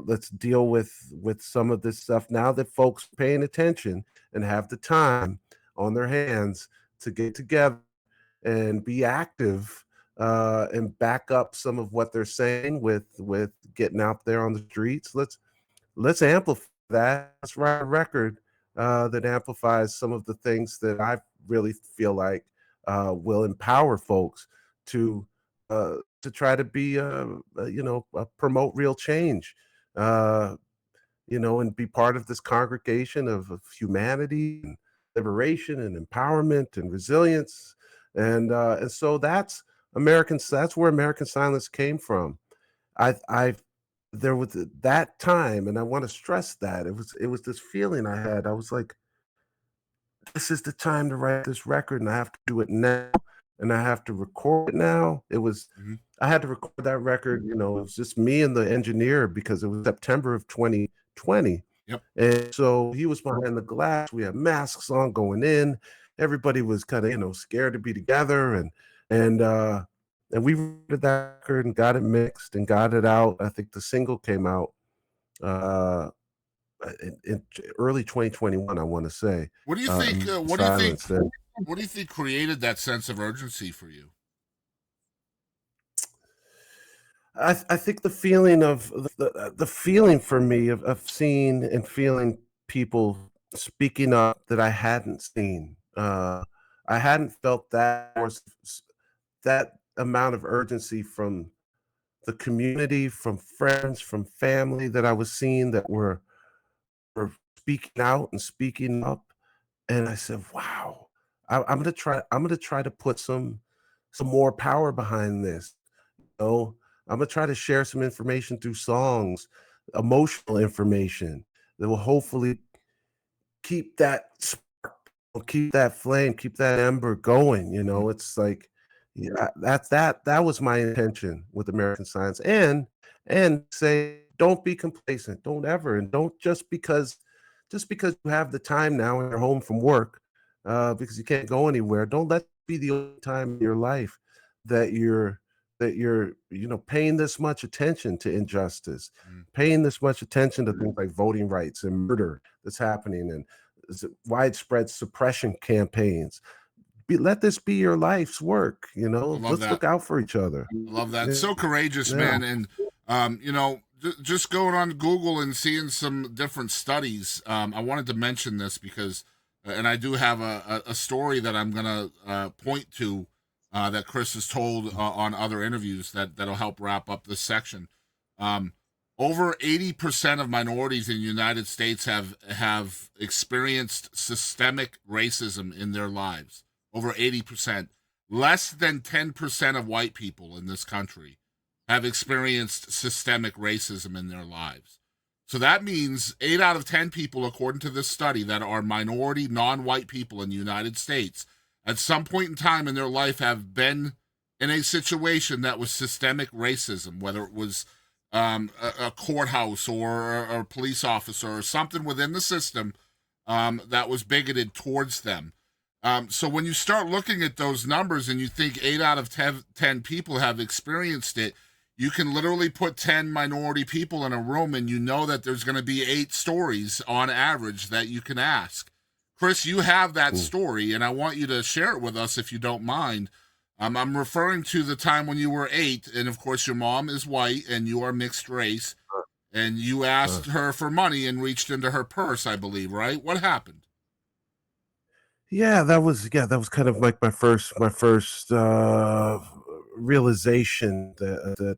let's deal with some of this stuff now that folks are paying attention and have the time on their hands to get together and be active, and back up some of what they're saying with getting out there on the streets. Let's amplify that. Let's write a record that amplifies some of the things that I really feel like will empower folks to to try to be, promote real change, uh, and be part of this congregation of humanity and liberation and empowerment and resilience. And so that's where American Silence came from. I there was that time, and I want to stress that it was this feeling I had. I was like, this is the time to write this record, and I have to do it now, and I have to record it now.
Mhm.
I had to record that record, it was just me and the engineer because it was September of 2020.
Yep.
And so he was behind the glass. We had masks on going in. Everybody was kind of, scared to be together. And we recorded that record and got it mixed and got it out. I think the single came out uh in early 2021, I want to say.
What do you think?
Silence. And
What do you think created that sense of urgency for you?
I think the feeling of the feeling for me of seeing and feeling people speaking up that I hadn't seen. I hadn't felt that amount of urgency from the community, from friends, from family that I was seeing that were speaking out and speaking up. And I said, "Wow, I'm gonna try. I'm gonna try to put some more power behind this. know, I'm gonna try to share some information through songs, emotional information that will hopefully keep that spark, will keep that flame, keep that ember going.
Mhm.
It's like, yeah, that was my intention with American Science, and say, don't be complacent, don't ever, and don't just because you have the time now and you're home from work, because you can't go anywhere, don't let it be the only time in your life that you're paying this much attention to injustice,
Mhm.
paying this much attention to things like voting rights and murder that's happening, and widespread suppression campaigns. Let this be your life's work.
I love
Let's
that.
look out for each other.
I love that.
Yeah,
So courageous,
yeah.
man. And just going on Google and seeing some different studies. I wanted to mention this because, and I do have a story that I'm gonna point to that Chris has told on other interviews that'll help wrap up this section. Um, Over 80% of minorities in the United States have experienced systemic racism in their lives. Over 80%. Less than 10% of white people in this country have experienced systemic racism in their lives. So that means 8 out of 10 people, according to this study, that are minority, non white people in the United States, at some point in time in their life have been in a situation that was systemic racism, whether it was a courthouse or a police officer or something within the system that was bigoted towards them. So when you start looking at those numbers and you think 8 out of 10 people have experienced it, you can literally put 10 minority people in a room and you know that there's going to be 8 stories on average that you can ask. Chris, you have that
Mm.
story, and I want you to share it with us if you don't mind. I'm referring to the time when you were 8, and of course, your mom is white and you are mixed race, and you
Uh,
asked her for money and reached into her purse, I believe, right? What happened?
yeah, that was kind of like my first realization that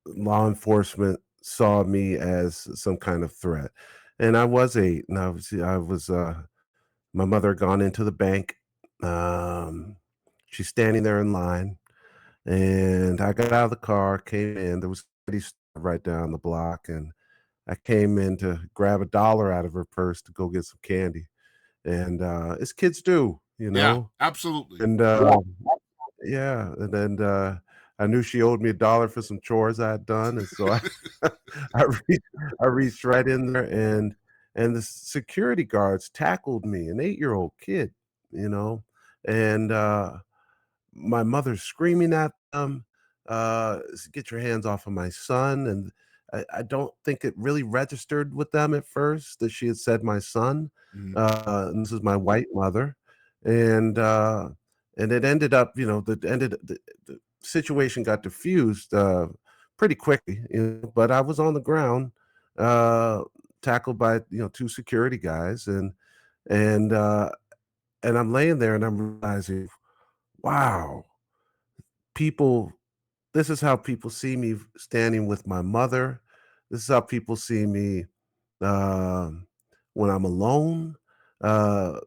law enforcement saw me as some kind of threat. And I was 8, and my mother had gone into the bank. Um, she's standing there in line, and I got out of the car, came in. There was somebody right down the block, and I came in to grab a dollar out of her purse to go get some candy. And as kids do,
Yeah, absolutely.
and yeah, and then, I knew she owed me a dollar for some chores I had done, and so I I reached I reached right in there, and the security guards tackled me, an 8-year-old kid, you know, and, my mother's screaming at them, "Get your hands off of my son," and I don't think it really registered with them at first that she had said my son,
Mhm.
and this is my white mother, and, uh, and it ended up, the situation got diffused, pretty quickly, but I was on the ground, uh, tackled by, 2 security guys, and, uh, and I'm laying there and I'm realizing, "Wow." people this is how people see me standing with my mother. This is how people see me um, when I'm alone. Uh,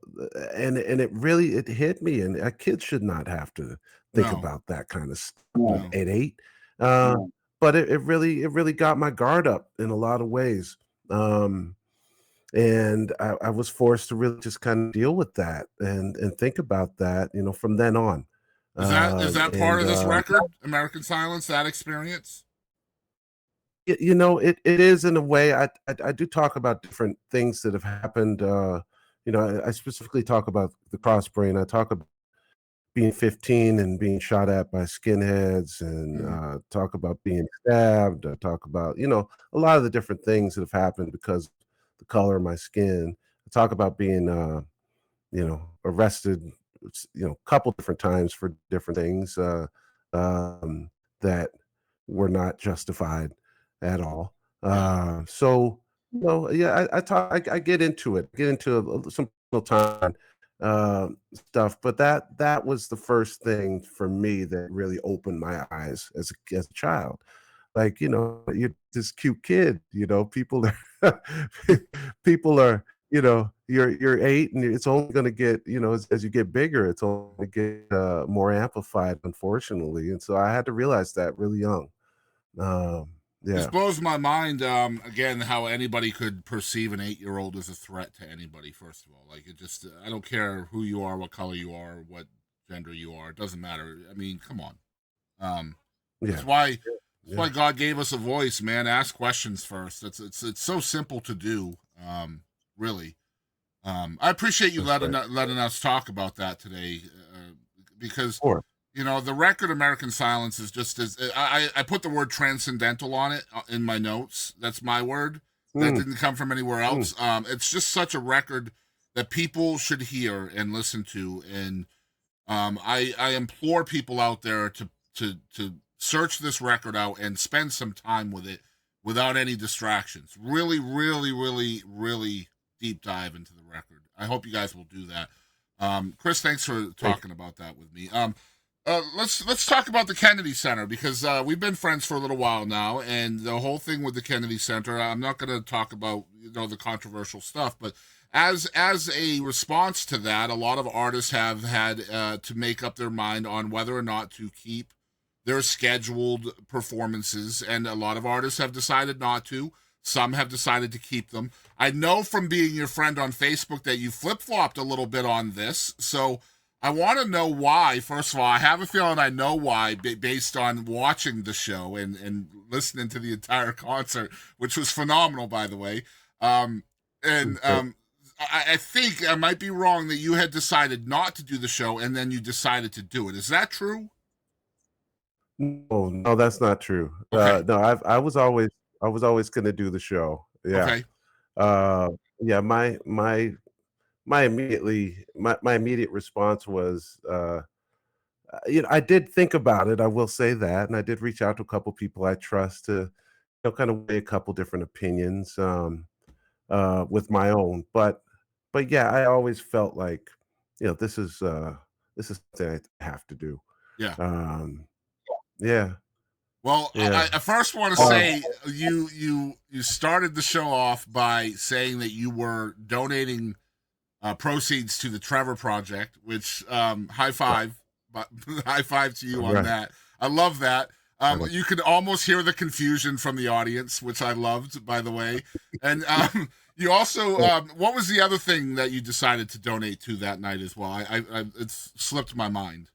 and it really it hit me. And a kid should not have to think
No,
about that kind of stuff
no.
at 8. But it really got my guard up in a lot of ways. Um, and I was forced to really just kind of deal with that and think about that, from then on.
Is that part
And
of this record, American Silence? That experience?
it is in a way. I do talk about different things that have happened. I specifically talk about the cross brain. I talk about being 15 and being shot at by skinheads, and
Mm.
talk about being stabbed. I talk about a lot of the different things that have happened because of the color of my skin. I talk about being arrested, a couple different times for different things that were not justified at all.
Yeah.
So, yeah, I get into it, get into some personal time stuff, but that was the first thing for me that really opened my eyes as a child. Like, you're this cute kid, people are people are, you're 8, and it's only going to get, as you get bigger, it's only going to get more amplified, unfortunately. And so I had to realize that really young. Um,
This
yeah,
blows my mind, again, how anybody could perceive an 8-year-old as a threat to anybody, first of all. Like, it just, I don't care who you are, what color you are, what gender you are. It doesn't matter. I mean, come on. Um,
yeah,
that's why that's
yeah.
why God gave us a voice, man. Ask questions first. It's so simple to do, really. I appreciate you
That's right.
letting us talk about that today, because
Or
the record American Silence is just as I put the word transcendental on it in my notes. That's my word. That
mm,
didn't come from anywhere
mm,
else. It's just such a record that people should hear and listen to. And I implore people out there to search this record out and spend some time with it without any distractions. Really, really, really, really deep dive into the record. I hope you guys will do that. Chris, thanks for
thank
talking about that with me. Let's talk about the Kennedy Center, because we've been friends for a little while now, and the whole thing with the Kennedy Center. I'm not going to talk about the controversial stuff, but as a response to that, a lot of artists have had to make up their mind on whether or not to keep their scheduled performances, and a lot of artists have decided not to. Some have decided to keep them. I know from being your friend on Facebook that you flip-flopped a little bit on this, so I want to know why. First of all, I have a feeling I know why, based on watching the show and listening to the entire concert, which was phenomenal, by the way. And
you.
I think I might be wrong that you had decided not to do the show, and then you decided to do it. Is that true?
No, that's not true.
Okay.
No, I was always gonna do the show. Yeah.
Okay.
Uh, yeah, my immediate response was, I did think about it, I will say that, and I did reach out to a couple people I trust to, kind of weigh a couple different opinions, with my own. But yeah, I always felt like, this is something I have to do.
Yeah.
Um, yeah,
Well,
yeah.
I first want to
Um,
say you started the show off by saying that you were donating proceeds to the Trevor Project, which high five, but high five to you on
right.
that. I love that.
Right.
You could almost hear the confusion from the audience, which I loved, by the way. And you also, what was the other thing that you decided to donate to that night as well? It's slipped my mind.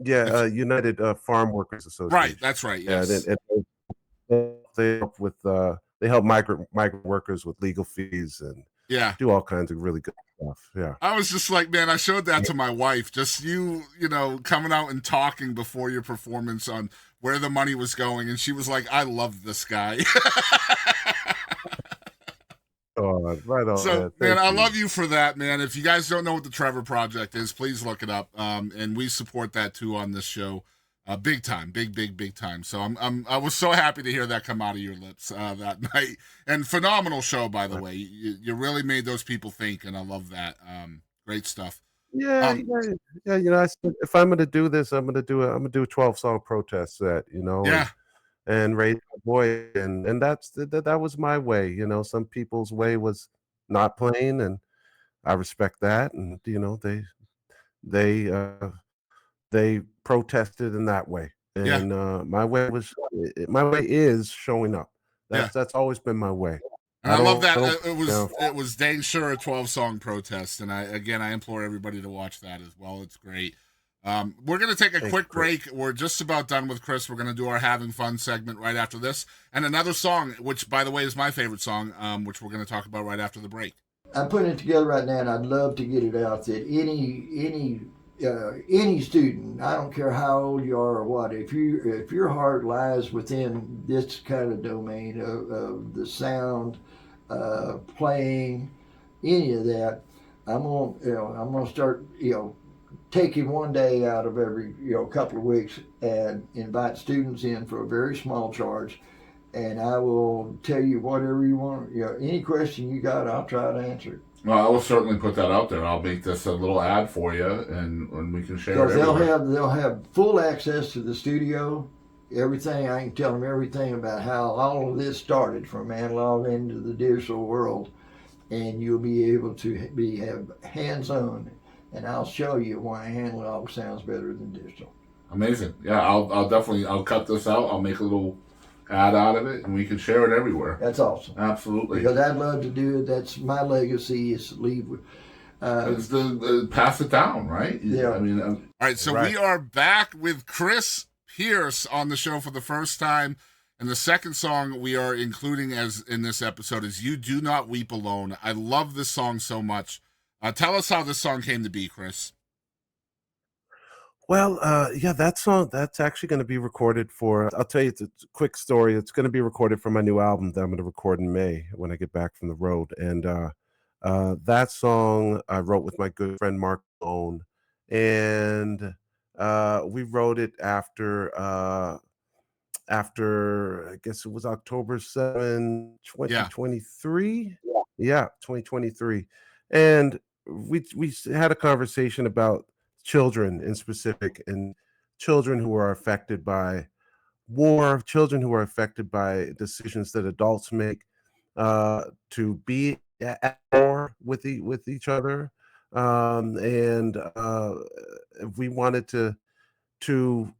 Yeah,
It's
United Farm Workers
right.
Association.
That's right.
Yeah,
Yes.
they help with they help migrant workers with legal fees and
Yeah.
do all kinds of really good stuff. Yeah.
I was just like, man, I showed that to my wife. Just coming out and talking before your performance on where the money was going. And she was like, I love this guy.
Oh, right on,
So,
man.
man,
Thank
I
you.
love you for that, man. If you guys don't know what the Trevor Project is, please look it up. And we support that too on this show, big time, big, big, big time. So I was so happy to hear that come out of your lips that night. And phenomenal show, by the way. You really made those people think, and I love that. Great stuff.
Yeah,
Um,
yeah, yeah. I said if I'm gonna do this, I'm gonna do a 12-song protest set,
yeah,
and raise my voice, and that was my way. Some people's way was not playing, and I respect that, and they they protested in that way,
yeah,
and my way is showing up.
yeah.
That's always been my way.
And I love
I
that
don't
it
you
was
know,
it was dang sure a 12-song protest, and I implore everybody to watch that as well. It's great. We're gonna take a
Thank you,
quick
Chris.
break. We're just about done with Chris. We're gonna do our having fun segment right after this, and another song, which by the way is my favorite song, which we're gonna talk about right after the break.
I'm putting it together right now, and I'd love to get it out that any student, I don't care how old you are or what, if your heart lies within this kind of domain of the sound, playing, any of that, I'm gonna start taking one day out of every couple of weeks and invite students in for a very small charge, and I will tell you whatever you want. Any question you got, I'll try to answer it.
Well, I will certainly put that out there. I'll make this a little ad for you, and we can share it
Because
everywhere.
they'll have full access to the studio, everything. I can tell them everything about how all of this started from analog into the digital world, and you'll be able to have hands on, and I'll show you why analog sounds better than digital.
Amazing. Yeah, I'll definitely cut this out. I'll make a little ad out of it, and we can share it everywhere.
That's awesome.
Absolutely.
Because I'd love to do it. That's my legacy is to leave with.
It's the pass it down, right?
Yeah.
I mean, all right. So
Right.
we are back with Chris Pierce on the show for the first time, and the second song we are including as in this episode is "You Do Not Weep Alone." I love this song so much. Tell us how this song came to be, Chris.
Well, yeah, that song that's actually going to be recorded for. I'll tell you, it's a quick story. It's going to be recorded for my new album that I'm going to record in May when I get back from the road. And that song I wrote with my good friend Mark Owen, and we wrote it after I guess it was October 7,
Yeah,
2023. Yeah, 2023, and we had a conversation about children in specific and children who are affected by war, children who are affected by decisions that adults make to be at war with each other, and we wanted to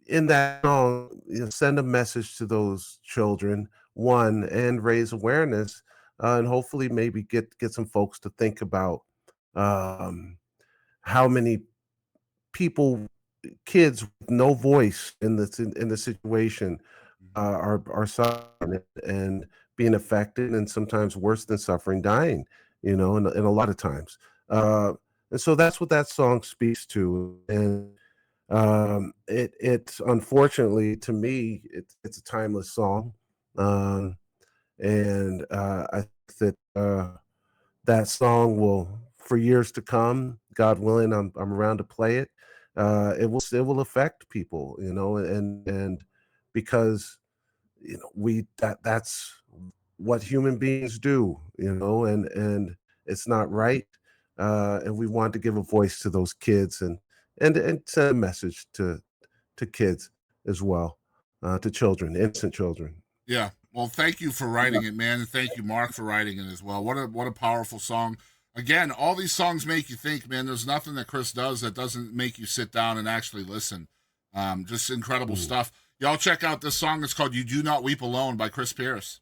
in that song, send a message to those children, one, and raise awareness, and hopefully maybe get some folks to think about um, how many people, kids with no voice in the situation, are suffering and being affected, and sometimes worse than suffering, dying. And a lot of times, and so that's what that song speaks to, and it's unfortunately to me, it's a timeless song, um, and I think that that song will, for years to come, God willing, I'm around to play it. It will affect people, and because that's what human beings do, and it's not right, and we want to give a voice to those kids and send a message to kids as well, to children, innocent children.
yeah. Well, thank you for writing it, man, and thank you, Mark, for writing it as well. What a powerful song. Again, all these songs make you think, man. There's nothing that Chris does that doesn't make you sit down and actually listen. Just incredible
Mm.
stuff. Y'all check out this song. It's called "You Do Not Weep Alone" by Chris Pierce.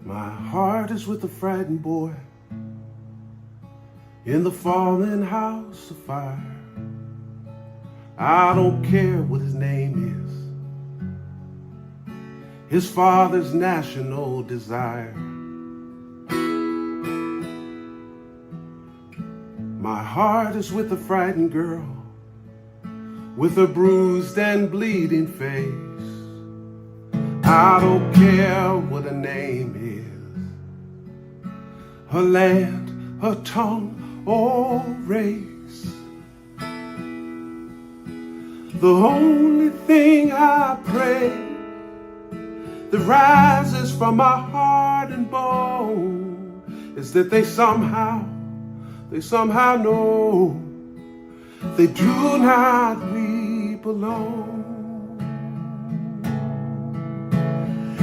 My heart is with a frightened boy in the fallen house of fire. I don't care what his name is, his father's national desire. My heart is with a frightened girl with a bruised and bleeding face. I don't care what her name is, her land, her tongue, or race. The only thing I pray that rises from my heart and bone is that they somehow know they do not weep alone.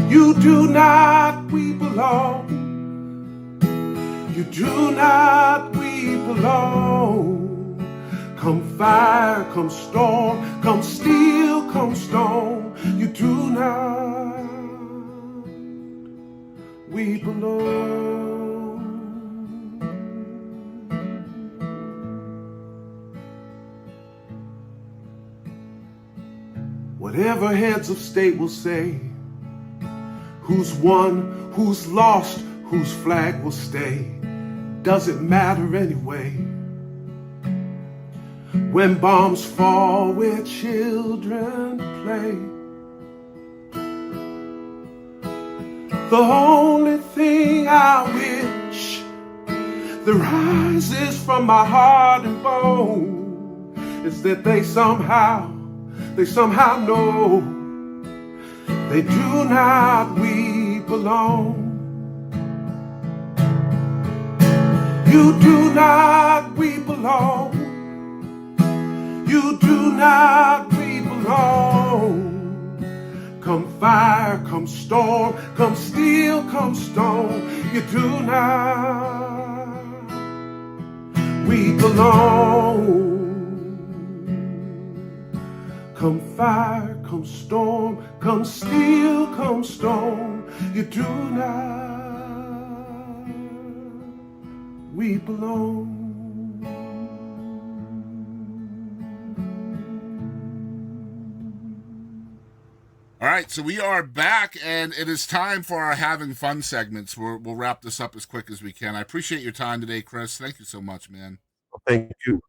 You do not weep alone. You do not weep alone. Come fire, come storm, come steel, come stone. You do not weep alone. Whatever heads of state will say, who's won, who's lost, whose flag will stay, doesn't matter anyway. When bombs fall where children play, the only thing I wish that rises from my heart and bone is that they somehow know they do not weep alone. You do not weep alone. You do not weep alone. Come fire, come storm, come steel, come stone. You do not weep alone. Come fire, come storm, come steel, come stone. You do not weep alone.
All right, so we are back, and it is time for our having fun segments. We'll wrap this up as quick as we can. I appreciate your time today, Chris. Thank you so much, man.
Thank you.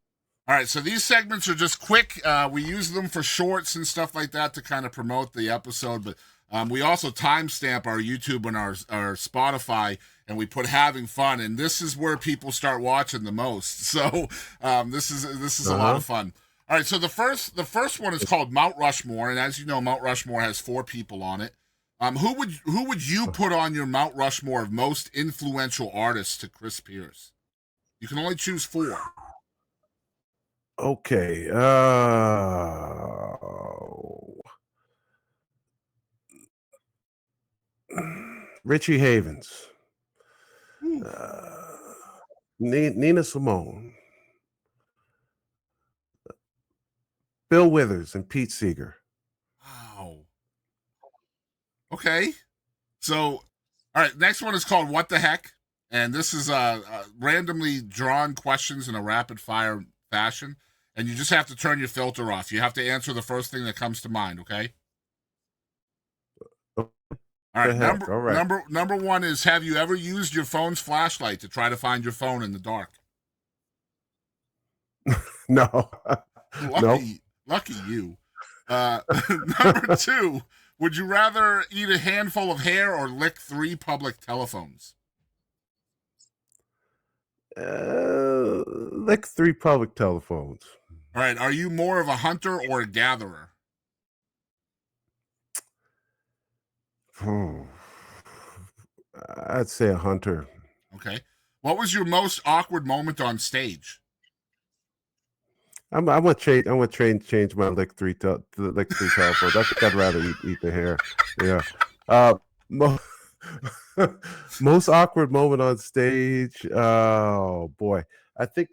All right, so these segments are just quick. We use them for shorts and stuff like that to kind of promote the episode, but we also timestamp our YouTube and our Spotify, and we put having fun, and this is where people start watching the most. So this is a lot of fun. All right, so the first one is called Mount Rushmore, and as you know, Mount Rushmore has 4 people on it. Who would you put on your Mount Rushmore of most influential artists to Chris Pierce? You can only choose 4.
Okay. Richie Havens, Nina Simone, Bill Withers, and Pete Seeger.
Wow. Okay. So, all right, next one is called What the Heck? And this is randomly drawn questions in a rapid fire fashion. And you just have to turn your filter off. You have to answer the first thing that comes to mind, okay? All right, number 1 is, have you ever used your phone's flashlight to try to find your phone in the dark?
No.
Lucky you. Number 2, would you rather eat a handful of hair or lick 3 public telephones?
Like 3 public telephones.
All right, are you more of a hunter or a gatherer?
I'd say a hunter.
Okay. What was your most awkward moment on stage?
I'm gonna change my lick 3 telephones. I think I'd rather eat the hair. Yeah. Most awkward moment on stage. Oh boy, I think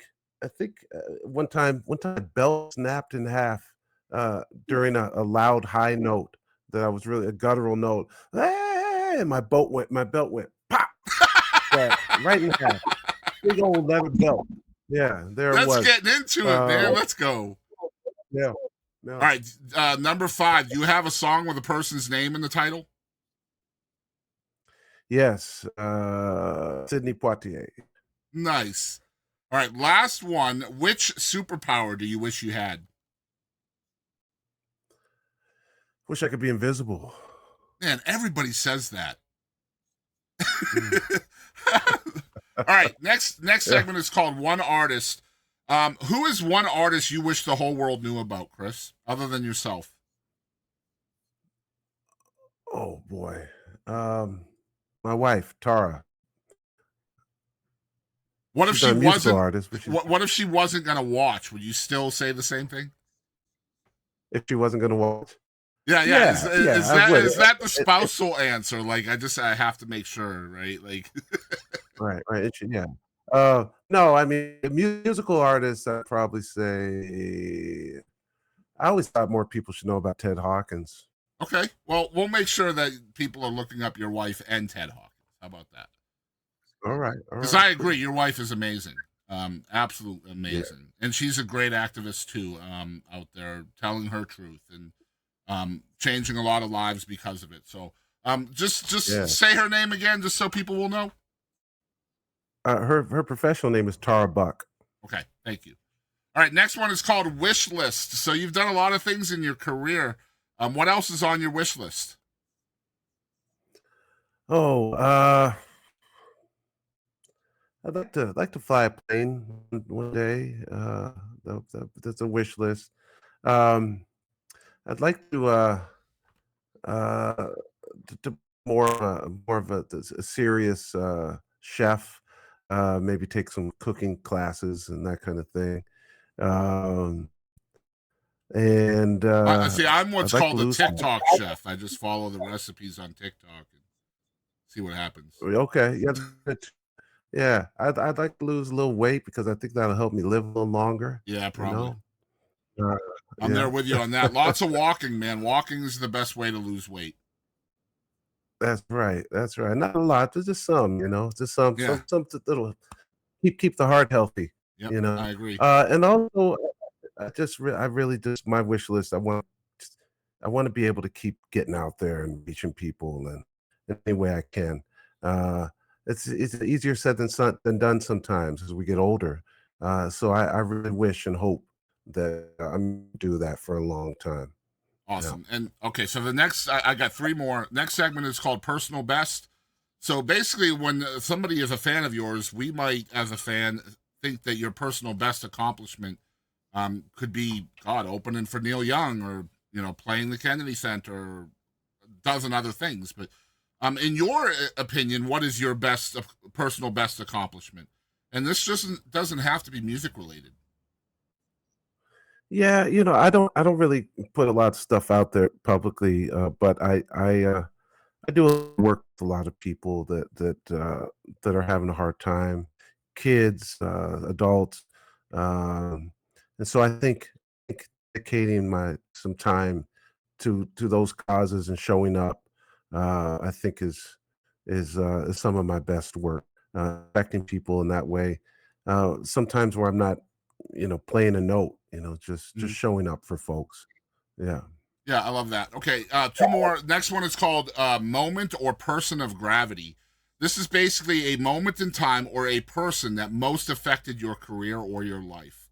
one time a bell snapped in half during a loud high note that I was really a guttural note. And my belt went pop right in half. Big old leather belt. Yeah, there it was.
Let's get into it, man. Let's go.
Yeah.
All right, number 5. Do you have a song with a person's name in the title?
Yes, Sidney Poitier.
Nice. All right, last one. Which superpower do you wish you had?
Wish I could be invisible.
Man, everybody says that. All right, next segment is called One Artist. Who is one artist you wish the whole world knew about, Chris, other than yourself?
Oh boy. My wife, Tara.
What if
She's
she
not a musical
wasn't?
artist, but
What if she wasn't gonna watch? Would you still say the same thing?
if she wasn't going to watch,
Yeah, yeah. Is, is
I
that
would.
is that the spousal answer? Like, I have to make sure, right? Like,
Right, right. Yeah. No, I mean, musical artists, I'd probably say. I always thought more people should know about Ted Hawkins.
okay. Well, we'll make sure that people are looking up your wife and Ted Hawkins. How about that?
All right, all
Because
right.
I agree, your wife is amazing, absolutely
Yeah,
amazing, and she's a great activist too, out there telling her truth and changing a lot of lives because of it. So, just
yeah.
say her name again, just so people will know.
Her professional name is Tara Buck.
Okay, thank you. All right, next one is called Wishlist. So you've done a lot of things in your career. What else is on your wish list?
Oh, I'd like to fly a plane one day. That's a wish list. Um, I'd like to uh to more of a serious chef. Maybe take some cooking classes and that kind of thing. Um, and
I see. I'm what's
I'd like to
called a
lose some.
TikTok chef. I just follow the recipes on TikTok and see what happens.
Okay, yeah, yeah. I'd like to lose a little weight because I think that'll help me live a little longer.
Yeah,
You
probably.
know.
I'm there
Yeah.
with you on that. Lots of walking, man. Walking is the best way to lose weight.
That's right. That's right. Not a lot. There's just some, just some
Yeah.
that'll keep the heart healthy.
Yep.
You know.
I agree.
And also, I really just my wish list. I want to be able to keep getting out there and reaching people and in any way I can. Uh, it's easier said than done sometimes as we get older. So I really wish and hope that I'm do that for a long time. Yeah.
Awesome. And okay, so the next, I got three more. Next segment is called Personal Best. So basically, when somebody is a fan of yours, we might, as a fan, think that your personal best accomplishment could be, God, opening for Neil Young or, playing the Kennedy Center or a dozen other things. But in your opinion, what is your personal best accomplishment? And this just doesn't have to be music related.
Yeah, I don't really put a lot of stuff out there publicly, but I do work with a lot of people that are having a hard time, kids, adults, um, and so I think dedicating my some time to those causes and showing up, I think is some of my best work, affecting people in that way. Sometimes where I'm not, playing a note, just showing up for folks. Yeah.
Yeah, I love that. Okay, two more. Next one is called Moment or Person of Gravity. This is basically a moment in time or a person that most affected your career or your life.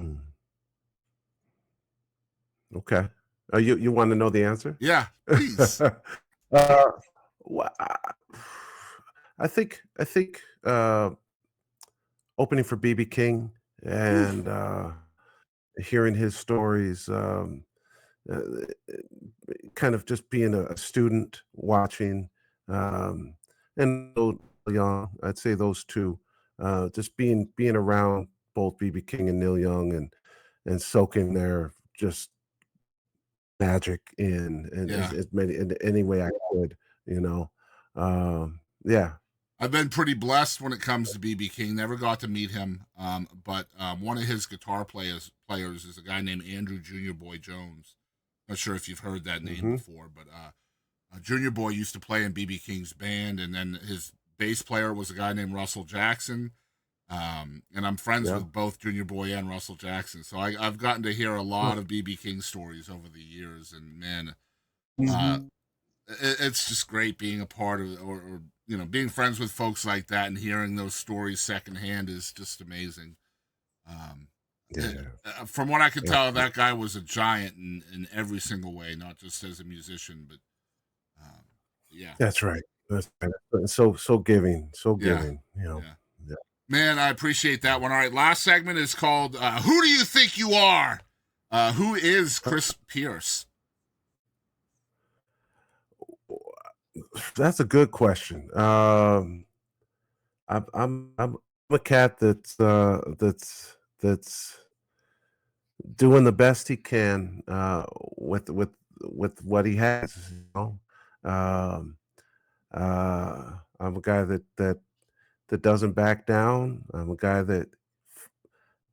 Mm. Okay. You want to know the answer?
Yeah, please.
uh, wha- I think opening for BB King
Oof.
and hearing his stories, uh, kind of just being a student watching, um, and Neil Young, I'd say those two, just being around both BB King and Neil Young and soaking their just magic in
Yeah,
as many in any way I could, you know. Yeah.
I've been pretty blessed when it comes to BB King. Never got to meet him, but one of his guitar players is a guy named Andrew Junior Boy Jones. Not sure if you've heard that name
Hmm.
before, but Junior Boy used to play in BB King's band, and then his bass player was a guy named Russell Jackson. And I'm friends
Yeah.
with both Junior Boy and Russell Jackson, so I've gotten to hear a lot of BB King stories over the years, and man, uh,
Mhm.
it's just great being a part of, or being friends with folks like that and hearing those stories secondhand is just amazing. Um,
Yeah.
from what I could
Yeah.
tell, that guy was a giant in every single way, not just as a musician, but yeah,
That's right. That's right. So giving, so
yeah,
giving.
yeah.
Yeah.
Man, I appreciate that one. All right, last segment is called Who Do You Think You Are? Who is Chris Pierce?
That's a good question. I'm a cat that's doing the best he can with what he has. You know, um, I'm a guy that doesn't back down. I'm a guy that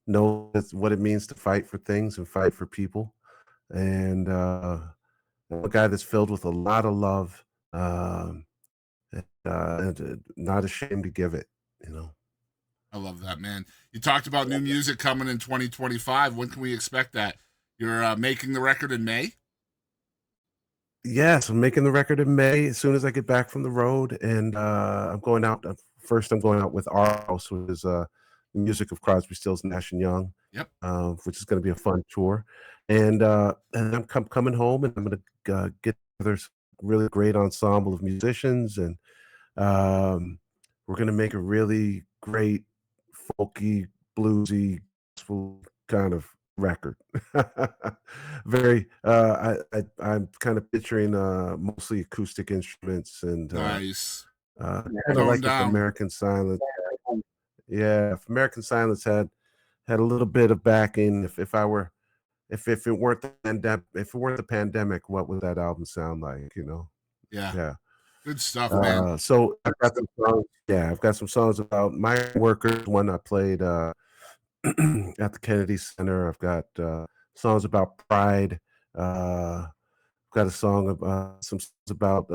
knows what it means to fight for things and fight for people, and I'm a guy that's filled with a lot of love, and not ashamed to give it. You know.
I love that, man. You talked about new music coming in 2025. When can we expect that? You're making the record in May?
Yes, I'm making the record in May as soon as I get back from the road, and I'm going out. First, I'm going out with Our House, which is the music of Crosby, Stills, Nash and Young,
Yep.
which is going to be a fun tour. And I'm coming home, and I'm going to get together a really great ensemble of musicians, and um, we're going to make a really great folky, bluesy, gospel kind of record. Very, I'm kind of picturing mostly acoustic instruments and
Nice.
kind of
Tone
like if
down.
American Silence. Yeah, if American Silence had a little bit of backing, if it weren't the pandemic, what would that album sound like? You know?
Yeah.
Yeah.
Good stuff, man.
So I've got some songs. Yeah, I've got some songs about my workers. One I played at the Kennedy Center. I've got songs about pride. I've got a song about some songs about.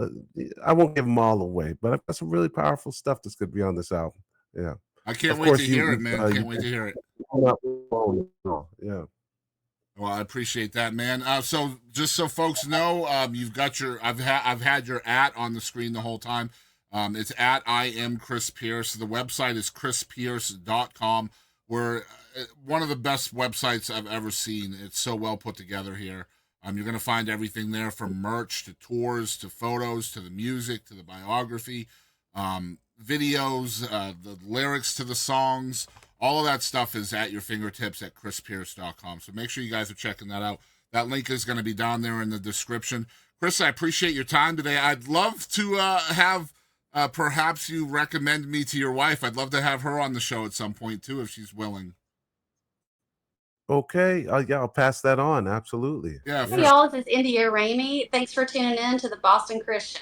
I won't give them all away, but I've got some really powerful stuff that's going to be on this album. Yeah,
I can't
of
wait to
course
hear it, man. Can't wait to hear it.
Yeah.
Well, I appreciate that, man. So just so folks know, you've got your I've had your @ on the screen the whole time. It's @ I am Chris Pierce. The website is chrispierce.com. We're one of the best websites I've ever seen. It's so well put together here. You're going to find everything there from merch to tours to photos to the music to the biography, videos, the lyrics to the songs. All of that stuff is at your fingertips at chrispierce.com. So make sure you guys are checking that out. That link is going to be down there in the description. Chris, I appreciate your time today. I'd love to have perhaps you recommend me to your wife. I'd love to have her on the show at some point too, if she's willing.
Okay. Yeah, I'll pass that on. Absolutely.
Yeah,
Hey y'all, this is India Ramey. Thanks for tuning in to the Boston Chris Show.